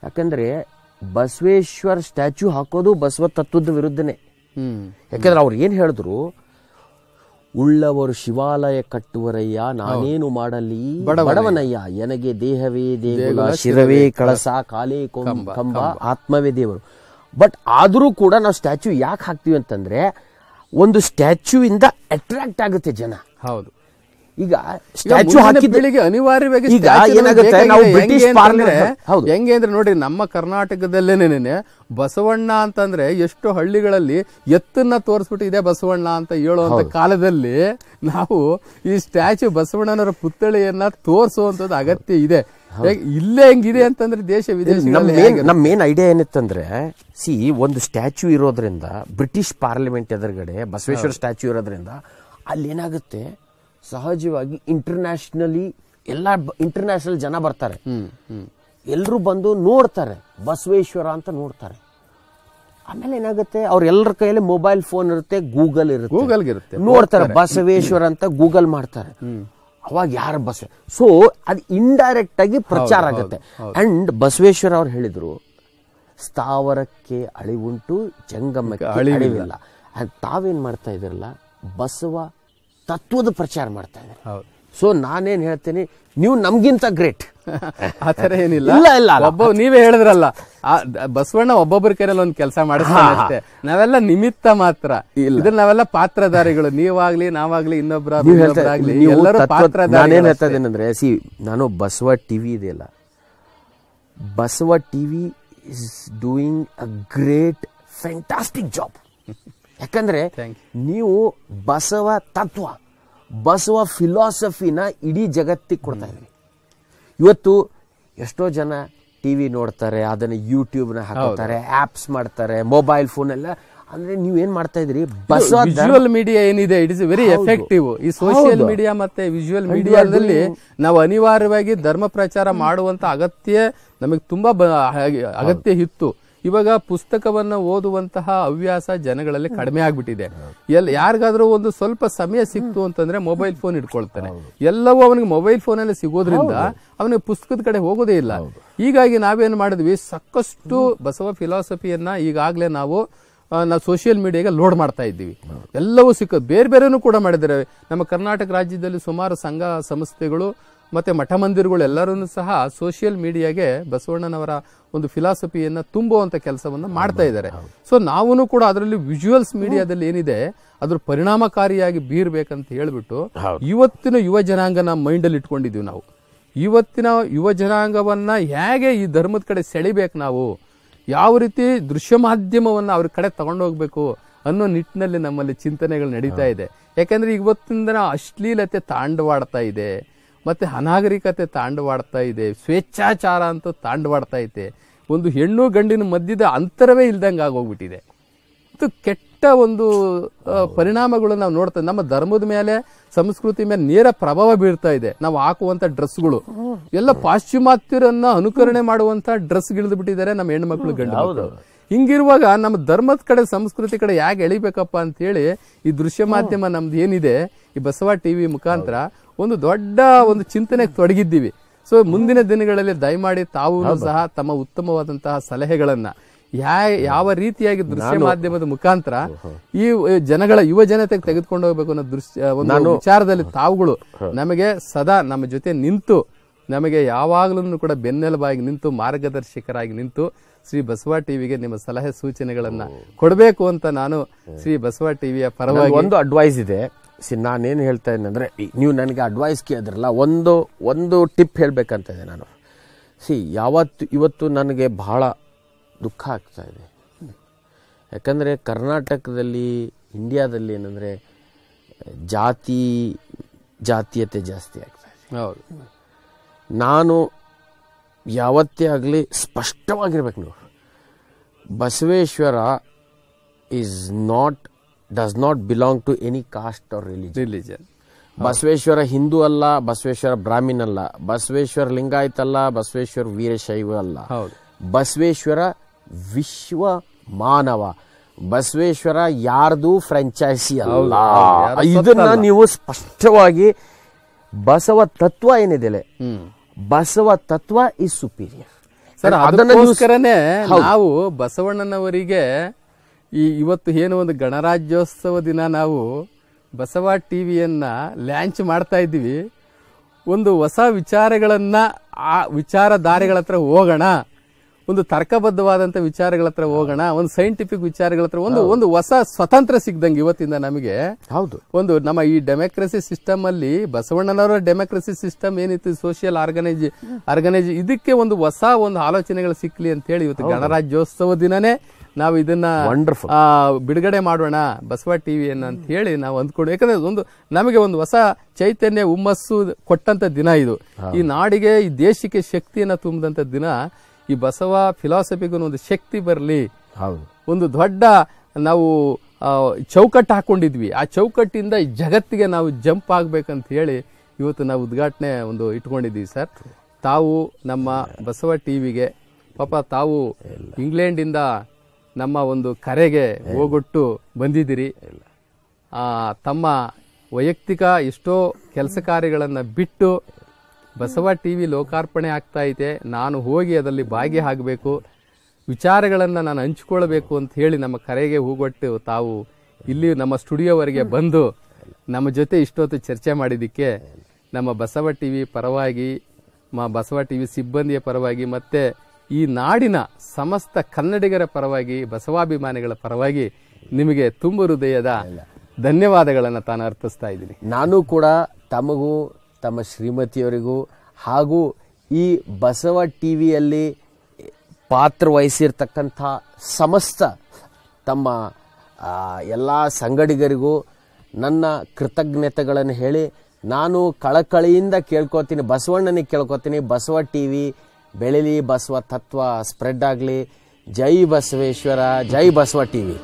ಯಾಕಂದರೆ ಬಸವೇಶ್ವರ ಸ್ಟ್ಯಾಚ್ಯೂ ಹಾಕೋದು ಬಸವ ತತ್ವದ ವಿರುದ್ಧನೇ. ಯಾಕಂದ್ರೆ ಅವ್ರು ಏನು ಹೇಳಿದ್ರು, ಉಳ್ಳವರು ಶಿವಾಲಯ ಕಟ್ಟುವರಯ್ಯ, ನಾನೇನು ಮಾಡಲಿ ಬಡವನಯ್ಯ, ಎನಗೆ ದೇಹವೇ ದೇಗುಲ, ಶಿರವೇ ಕಳಸ, ಕಾಲೇ ಕಂಬ, ಆತ್ಮವೇ ದೇವರು. ಬಟ್ ಆದರೂ ಕೂಡ ನಾವು ಸ್ಟ್ಯಾಚ್ಯೂ ಯಾಕೆ ಹಾಕ್ತೀವಿ ಅಂತಂದ್ರೆ ಒಂದು ಸ್ಟ್ಯಾಚ್ಯೂ ಇಂದ ಅಟ್ರಾಕ್ಟ್ ಆಗುತ್ತೆ ಜನ. ಹೌದು, ಈಗ ಸ್ಟ್ಯಾಚ್ಯೂ ಹಾಕಿದ್ದಕ್ಕೆ ಅನಿವಾರ್ಯವಾಗಿ ಹೆಂಗೆ ಅಂದ್ರೆ ನೋಡಿ, ನಮ್ಮ ಕರ್ನಾಟಕದಲ್ಲೇನೇನೆ ಬಸವಣ್ಣ ಅಂತಂದ್ರೆ ಎಷ್ಟು ಹಳ್ಳಿಗಳಲ್ಲಿ ಎತ್ತನ್ನ ತೋರಿಸ್ಬಿಟ್ಟು ಇದೇ ಬಸವಣ್ಣ ಅಂತ ಹೇಳುವಂತ ಕಾಲದಲ್ಲಿ ನಾವು ಈ ಸ್ಟ್ಯಾಚ್ಯೂ ಬಸವಣ್ಣನವರ ಪುತ್ಥಳಿಯನ್ನ ತೋರಿಸುವಂತದ್ದು ಅಗತ್ಯ ಇದೆ. ಇಲ್ಲೇ ಹೆಂಗಿದೆ ಅಂತಂದ್ರೆ ದೇಶ ವಿದೇಶಗಳಲ್ಲಿ ನಮ್ಮ ಮೇನ್ ಐಡಿಯಾ ಏನಿತ್ತಂದ್ರೆ, ಒಂದು ಸ್ಟ್ಯಾಚ್ಯೂ ಇರೋದ್ರಿಂದ, ಬ್ರಿಟಿಷ್ ಪಾರ್ಲಿಮೆಂಟ್ ಎದುರುಗಡೆ ಬಸವೇಶ್ವರ ಸ್ಟ್ಯಾಚ್ಯೂ ಇರೋದ್ರಿಂದ ಅಲ್ಲಿ ಏನಾಗುತ್ತೆ, ಸಹಜವಾಗಿ ಇಂಟರ್ನ್ಯಾಷನಲಿ ಎಲ್ಲ ಇಂಟರ್ನ್ಯಾಷನಲ್ ಜನ ಬರ್ತಾರೆ, ಎಲ್ಲರೂ ಬಂದು ನೋಡ್ತಾರೆ, ಬಸವೇಶ್ವರ ಅಂತ ನೋಡ್ತಾರೆ. ಆಮೇಲೆ ಏನಾಗುತ್ತೆ, ಅವ್ರೆಲ್ಲರ ಕೈಯಲ್ಲಿ ಮೊಬೈಲ್ ಫೋನ್ ಇರುತ್ತೆ, ಗೂಗಲ್ ಇರುತ್ತೆ, ನೋಡ್ತಾರೆ ಬಸವೇಶ್ವರ ಅಂತ ಗೂಗಲ್ ಮಾಡ್ತಾರೆ. ಅವಾಗ ಯಾರು ಸೊ ಅದು ಇಂಡೈರೆಕ್ಟ್ ಆಗಿ ಪ್ರಚಾರ ಆಗುತ್ತೆ. ಅಂಡ್ ಬಸವೇಶ್ವರ ಅವ್ರು ಹೇಳಿದ್ರು, ಸ್ಥಾವರಕ್ಕೆ ಅಳಿವುಂಟು, ಜಂಗಮಕ್ಕೆ ಅಳಿವಿಲ್ಲ. ತಾವೇನ್ ಮಾಡ್ತಾ ಇದ್ರಲ್ಲ, ಬಸವ ತತ್ವದ ಪ್ರಚಾರ ಮಾಡ್ತಾ ಇದ್ದಾರೆ. ಸೊ ನಾನೇನ್ ಹೇಳ್ತೇನೆ, ನೀವು ನಮ್ಗಿಂತ ಗ್ರೇಟ್. ಆತರ ಏನಿಲ್ಲ. ಇಲ್ಲ ಒಬ್ಬ ನೀವೇ ಹೇಳಿದ್ರಲ್ಲ, ಬಸವಣ್ಣ ಒಬ್ಬೊಬ್ಬರ ಕೈಯಲ್ಲಿ ಒಂದು ಕೆಲಸ ಮಾಡಿಸ್ತಾನೆ ಅಷ್ಟೇ. ನಾವೆಲ್ಲ ನಿಮಿತ್ತ ಮಾತ್ರ. ಇದನ್ನ ನಾವೆಲ್ಲ ಪಾತ್ರಧಾರಿಗಳು. ನೀವಾಗ್ಲಿ ನಾವಾಗ್ಲಿ ಇನ್ನೊಬ್ಬರಾಗ್ಲಿ ಎಲ್ಲರೂ ಪಾತ್ರಧಾರಿ. ನಾನೇನ್ ಹೇಳ್ತಾ ಇದ್ದೇನೆಂದ್ರೆ, ನಾನು ಬಸವ ಟಿವಿ ಇದೆಯಲ್ಲ, Basava TV is doing a great fantastic job. ಯಾಕಂದ್ರೆ ನೀವು ಬಸವ ತತ್ವ, ಬಸವ ಫಿಲಾಸಫಿನ ಇಡೀ ಜಗತ್ತಿಗೆ ಕೊಡ್ತಾ ಇದ್ರಿ. ಇವತ್ತು ಎಷ್ಟೋ ಜನ ಟಿವಿ ನೋಡ್ತಾರೆ, ಅದನ್ನ ಯೂಟ್ಯೂಬ್ನ ಹಾಕೋತಾರೆ, ಆಪ್ಸ್ ಮಾಡ್ತಾರೆ, ಮೊಬೈಲ್ ಫೋನ್ ಎಲ್ಲ. ಅಂದ್ರೆ ನೀವೇನ್ ಮಾಡ್ತಾ ಇದ್ರಿ, ಬಸವ ವಿಜುವಲ್ ಮೀಡಿಯಾ ಏನಿದೆ, ಇಟ್ ಇಸ್ ವೆರಿ ಎಫೆಕ್ಟಿವ್. ಈ ಸೋಷಿಯಲ್ ಮೀಡಿಯಾ ಮತ್ತೆ ವಿಜುವಲ್ ಮೀಡಿಯಾದಲ್ಲಿ ನಾವು ಅನಿವಾರ್ಯವಾಗಿ ಧರ್ಮ ಪ್ರಚಾರ ಮಾಡುವಂತ ಅಗತ್ಯ ನಮಗೆ ತುಂಬಾ ಅಗತ್ಯ ಇತ್ತು. ಇವಾಗ ಪುಸ್ತಕವನ್ನ ಓದುವಂತಹ ಹವ್ಯಾಸ ಜನಗಳಲ್ಲಿ ಕಡಿಮೆ ಆಗ್ಬಿಟ್ಟಿದೆ. ಯಾರಿಗಾದ್ರೂ ಒಂದು ಸ್ವಲ್ಪ ಸಮಯ ಸಿಕ್ತು ಅಂತಂದ್ರೆ ಮೊಬೈಲ್ ಫೋನ್ ಇಟ್ಕೊಳ್ತಾನೆ. ಎಲ್ಲವೂ ಅವನಿಗೆ ಮೊಬೈಲ್ ಫೋನ್ ಅಲ್ಲಿ ಸಿಗೋದ್ರಿಂದ ಅವನಿಗೆ ಪುಸ್ತಕದ ಕಡೆ ಹೋಗೋದೇ ಇಲ್ಲ. ಹೀಗಾಗಿ ನಾವೇನ್ ಮಾಡಿದ್ವಿ, ಸಾಕಷ್ಟು ಬಸವ ಫಿಲಾಸಫಿಯನ್ನ ಈಗಾಗಲೇ ನಾವು ಸೋಷಿಯಲ್ ಮೀಡಿಯಾಗೆ ಲೋಡ್ ಮಾಡ್ತಾ ಇದ್ದೀವಿ. ಎಲ್ಲವೂ ಬೇರೆ ಬೇರೆನೂ ಕೂಡ ಮಾಡಿದ್ದಾರೆ. ನಮ್ಮ ಕರ್ನಾಟಕ ರಾಜ್ಯದಲ್ಲಿ ಸುಮಾರು ಸಂಘ ಸಂಸ್ಥೆಗಳು ಮತ್ತೆ ಮಠ ಮಂದಿರಗಳು ಎಲ್ಲರೂ ಸಹ ಸೋಷಿಯಲ್ ಮೀಡಿಯಾಗೆ ಬಸವಣ್ಣನವರ ಒಂದು ಫಿಲಾಸಫಿಯನ್ನ ತುಂಬುವಂತ ಕೆಲಸವನ್ನ ಮಾಡ್ತಾ ಇದ್ದಾರೆ. ಸೊ ನಾವು ಕೂಡ ಅದರಲ್ಲಿ ವಿಜುವಲ್ಸ್ ಮೀಡಿಯಾದಲ್ಲಿ ಏನಿದೆ ಅದ್ರ ಪರಿಣಾಮಕಾರಿಯಾಗಿ ಬೀರ್ಬೇಕಂತ ಹೇಳ್ಬಿಟ್ಟು ಇವತ್ತಿನ ಯುವ ಜನಾಂಗನ ಮೈಂಡ್ ಅಲ್ಲಿ ಇಟ್ಕೊಂಡಿದೀವಿ ನಾವು. ಇವತ್ತಿನ ಯುವ ಜನಾಂಗವನ್ನ ಹೇಗೆ ಈ ಧರ್ಮದ ಕಡೆ ಸೆಳಿಬೇಕು, ನಾವು ಯಾವ ರೀತಿ ದೃಶ್ಯ ಮಾಧ್ಯಮವನ್ನ ಅವ್ರ ಕಡೆ ತಗೊಂಡೋಗ್ಬೇಕು ಅನ್ನೋ ನಿಟ್ಟಿನಲ್ಲಿ ನಮ್ಮಲ್ಲಿ ಚಿಂತನೆಗಳು ನಡೀತಾ ಇದೆ. ಯಾಕಂದ್ರೆ ಇವತ್ತಿನ ಅಶ್ಲೀಲತೆ ತಾಂಡವಾಡ್ತಾ ಇದೆ, ಮತ್ತೆ ಅನಾಗರಿಕತೆ ತಾಂಡವಾಡ್ತಾ ಇದೆ, ಸ್ವೇಚ್ಛಾಚಾರ ಅಂತೂ ತಾಂಡವಾಡ್ತಾ ಇದೆ. ಒಂದು ಹೆಣ್ಣು ಗಂಡಿನ ಮಧ್ಯದ ಅಂತರವೇ ಇಲ್ದಂಗೆ ಆಗೋಗ್ಬಿಟ್ಟಿದೆ. ಇದು ಕೆಟ್ಟ ಒಂದು ಪರಿಣಾಮಗಳು ನಾವು ನೋಡ್ತಾ, ನಮ್ಮ ಧರ್ಮದ ಮೇಲೆ ಸಂಸ್ಕೃತಿ ಮೇಲೆ ನೇರ ಪ್ರಭಾವ ಬೀರ್ತಾ ಇದೆ. ನಾವು ಹಾಕುವಂತ ಡ್ರೆಸ್ಗಳು ಎಲ್ಲ ಪಾಶ್ಚಿಮಾತ್ಯರನ್ನ ಅನುಕರಣೆ ಮಾಡುವಂತ ಡ್ರೆಸ್ ಗಿಳಿದು ಬಿಟ್ಟಿದ್ದಾರೆ ನಮ್ಮ ಹೆಣ್ಮಕ್ಳು ಗಂಡು ಮಕ್ಕಳು. ಹಿಂಗಿರುವಾಗ ನಮ್ಮ ಧರ್ಮದ ಕಡೆ ಸಂಸ್ಕೃತಿ ಕಡೆ ಯಾಕೆ ಎಳಿಬೇಕಪ್ಪ ಅಂತ ಹೇಳಿ ಈ ದೃಶ್ಯ ಮಾಧ್ಯಮ ನಮ್ದು ಏನಿದೆ, ಈ ಬಸವ ಟಿವಿ ಮುಖಾಂತರ ಒಂದು ದೊಡ್ಡ ಒಂದು ಚಿಂತನೆಗೆ ತೊಡಗಿದ್ದೀವಿ. ಸೊ ಮುಂದಿನ ದಿನಗಳಲ್ಲಿ ದಯಮಾಡಿ ತಾವು ಸಹ ತಮ್ಮ ಉತ್ತಮವಾದಂತಹ ಸಲಹೆಗಳನ್ನ ಯಾವ ರೀತಿಯಾಗಿ ದೃಶ್ಯ ಮಾಧ್ಯಮದ ಮುಖಾಂತರ ಈ ಜನಗಳ ಯುವ ಜನತೆಗೆ ತೆಗೆದುಕೊಂಡು ಹೋಗ್ಬೇಕು ಅನ್ನೋ ಒಂದು ವಿಚಾರದಲ್ಲಿ ತಾವುಗಳು ನಮಗೆ ಸದಾ ನಮ್ಮ ಜೊತೆ ನಿಂತು, ನಮಗೆ ಯಾವಾಗಲೂ ಕೂಡ ಬೆನ್ನೆಲುಬಾಗಿ ನಿಂತು, ಮಾರ್ಗದರ್ಶಕರಾಗಿ ನಿಂತು ಶ್ರೀ ಬಸವ ಟಿವಿಗೆ ನಿಮ್ಮ ಸಲಹೆ ಸೂಚನೆಗಳನ್ನ ಕೊಡಬೇಕು ಅಂತ ನಾನು ಶ್ರೀ ಬಸವ ಟಿವಿಯ ಪರವಾಗಿ ಒಂದು ಅಡ್ವೈಸ್ ಇದೆ. ನಾನೇನು ಹೇಳ್ತಾ ಇದ್ದೇನೆ, ನೀವು ನನಗೆ ಅಡ್ವೈಸ್ ಕೇಳಿದ್ರಲ್ಲ, ಒಂದು ಟಿಪ್ ಹೇಳ್ಬೇಕಂತ ಇದೆ ನಾನು. ಇವತ್ತು ನನಗೆ ಬಹಳ ದುಃಖ ಆಗ್ತಾ ಇದೆ. ಯಾಕಂದರೆ ಕರ್ನಾಟಕದಲ್ಲಿ, ಇಂಡಿಯಾದಲ್ಲಿ ಏನಂದರೆ ಜಾತೀಯತೆ ಜಾಸ್ತಿ ಆಗ್ತಾ ಇದೆ. ಹೌದು. ನಾನು ಯಾವತ್ತೇ ಆಗಲಿ ಸ್ಪಷ್ಟವಾಗಿರ್ಬೇಕು. ನೀವು Basaveshwara does not belong to any caste or religion. Basaveshwara Hindu ಅಲ್ಲ, ಬಸವೇಶ್ವರ ಬ್ರಾಹ್ಮಣ ಅಲ್ಲ, ಬಸವೇಶ್ವರ ಲಿಂಗಾಯತ್ ಅಲ್ಲ, ಬಸವೇಶ್ವರ ವೀರಶೈವ ಅಲ್ಲ. ಬಸವೇಶ್ವರ ವಿಶ್ವ ಮಾನವ. ಬಸವೇಶ್ವರ ಯಾರ್ದು ಫ್ರಾಂಚೈಸಿ ಅಲ್ಲ. ಇದನ್ನ ನೀವು ಸ್ಪಷ್ಟವಾಗಿ, ಬಸವ ತತ್ವ ಏನಿದೆ, ಬಸವ ತತ್ವ ಇಸ್ ಸುಪೀರಿಯರ್. ಸರ್, ಅದಕ್ಕೋಸ್ಕರನೇ ನಾವು ಬಸವಣ್ಣನವರಿಗೆ ಇವತ್ತು ಏನು ಒಂದು ಗಣರಾಜ್ಯೋತ್ಸವ ದಿನ ನಾವು ಬಸವ ಟಿವಿಯನ್ನ ಲಾಂಚ್ ಮಾಡ್ತಾ ಇದ್ದೀವಿ. ಒಂದು ಹೊಸ ವಿಚಾರಗಳನ್ನ ಆ ವಿಚಾರಧಾರೆಗಳ ಹತ್ರ ಹೋಗೋಣ, ಒಂದು ತರ್ಕಬದ್ಧವಾದಂತ ವಿಚಾರಗಳ ಹತ್ರ ಹೋಗೋಣ, ಒಂದು ಸೈಂಟಿಫಿಕ್ ವಿಚಾರಗಳ ಹತ್ರ ಒಂದು ಹೊಸ ಸ್ವತಂತ್ರ ಸಿಗ್ದಂಗೆ ಇವತ್ತಿಂದ ನಮಗೆ. ಹೌದು, ಒಂದು ನಮ್ಮ ಈ ಡೆಮೋಕ್ರಸಿ ಸಿಸ್ಟಮ್ ಅಲ್ಲಿ ಬಸವಣ್ಣನವರ ಡೆಮೋಕ್ರಸಿ ಸಿಸ್ಟಮ್ ಏನಿತ್ತು, ಸೋಷಿಯಲ್ ಆರ್ಗನೈಜ್ ಇದಕ್ಕೆ ಒಂದು ಹೊಸ ಒಂದು ಆಲೋಚನೆಗಳು ಸಿಕ್ಲಿ ಅಂತ ಹೇಳಿ ಇವತ್ತು ಗಣರಾಜ್ಯೋತ್ಸವ ದಿನನೇ ನಾವು ಇದನ್ನ ಬಿಡುಗಡೆ ಮಾಡೋಣ ಬಸವ ಟಿವಿಯನ್ನ ಅಂತ ಹೇಳಿ ನಾವು ಅಂದ್ಕೊಂಡು. ಯಾಕಂದ್ರೆ ನಮಗೆ ಒಂದು ಹೊಸ ಚೈತನ್ಯ, ಹುಮ್ಮಸ್ಸು ಕೊಟ್ಟಂತ ದಿನ ಇದು. ಈ ನಾಡಿಗೆ, ಈ ದೇಶಕ್ಕೆ ಶಕ್ತಿಯನ್ನ ತುಂಬಿದಂತ ದಿನ. ಈ ಬಸವ ಫಿಲಾಸಫಿಗೂ ಒಂದು ಶಕ್ತಿ ಬರಲಿ, ಒಂದು ದೊಡ್ಡ ನಾವು ಚೌಕಟ್ಟು ಹಾಕೊಂಡಿದ್ವಿ, ಆ ಚೌಕಟ್ಟಿಂದ ಈ ಜಗತ್ತಿಗೆ ನಾವು ಜಂಪ್ ಆಗ್ಬೇಕಂತ ಹೇಳಿ ಇವತ್ತು ನಾವು ಉದ್ಘಾಟನೆ ಒಂದು ಇಟ್ಕೊಂಡಿದ್ದೀವಿ. ಸರ್, ತಾವು ನಮ್ಮ ಬಸವ ಟಿವಿಗೆ ಪಾಪ ತಾವು ಇಂಗ್ಲೆಂಡಿಂದ ನಮ್ಮ ಒಂದು ಕರೆಗೆ ಹೋಗೊಟ್ಟು ಬಂದಿದ್ದೀರಿ. ತಮ್ಮ ವೈಯಕ್ತಿಕ ಎಷ್ಟೋ ಕೆಲಸ ಕಾರ್ಯಗಳನ್ನು ಬಿಟ್ಟು ಬಸವ ಟಿವಿ ಲೋಕಾರ್ಪಣೆ ಆಗ್ತಾ ಇದೆ, ನಾನು ಹೋಗಿ ಅದರಲ್ಲಿ ಭಾಗಿಯಾಗಬೇಕು, ವಿಚಾರಗಳನ್ನು ನಾನು ಹಂಚಿಕೊಳ್ಬೇಕು ಅಂತ ಹೇಳಿ ನಮ್ಮ ಕರೆಗೆ ಹೋಗೊಟ್ಟು ತಾವು ಇಲ್ಲಿ ನಮ್ಮ ಸ್ಟುಡಿಯೋವರೆಗೆ ಬಂದು ನಮ್ಮ ಜೊತೆ ಇಷ್ಟೊತ್ತು ಚರ್ಚೆ ಮಾಡಿದ್ದಕ್ಕೆ ನಮ್ಮ ಬಸವ ಟಿವಿ ಪರವಾಗಿ, ಬಸವ ಟಿವಿ ಸಿಬ್ಬಂದಿಯ ಪರವಾಗಿ, ಮತ್ತೆ ಈ ನಾಡಿನ ಸಮಸ್ತ ಕನ್ನಡಿಗರ ಪರವಾಗಿ, ಬಸವಾಭಿಮಾನಿಗಳ ಪರವಾಗಿ ನಿಮಗೆ ತುಂಬ ಹೃದಯದ ಧನ್ಯವಾದಗಳನ್ನು ತಾನು ಅರ್ಪಿಸ್ತಾ ಇದ್ದೀನಿ. ನಾನು ಕೂಡ ತಮಗೂ ತಮ್ಮ ಶ್ರೀಮತಿಯವರಿಗೂ ಹಾಗೂ ಈ ಬಸವ ಟಿವಿಯಲ್ಲಿ ಪಾತ್ರವಹಿಸಿರ್ತಕ್ಕಂಥ ಸಮಸ್ತ ತಮ್ಮ ಎಲ್ಲ ಸಂಗಡಿಗರಿಗೂ ನನ್ನ ಕೃತಜ್ಞತೆಗಳನ್ನು ಹೇಳಿ ನಾನು ಕಳಕಳಿಯಿಂದ ಕೇಳ್ಕೊತೀನಿ, ಬಸವಣ್ಣನಿಗೆ ಕೇಳ್ಕೊತೀನಿ, ಬಸವ ಟಿವಿ ಬೆಳಿಲಿ, ಬಸವ ತತ್ವ ಸ್ಪ್ರೆಡ್ ಆಗಲಿ. ಜೈ ಬಸವೇಶ್ವರ, ಜೈ ಬಸವ ಟಿವಿ.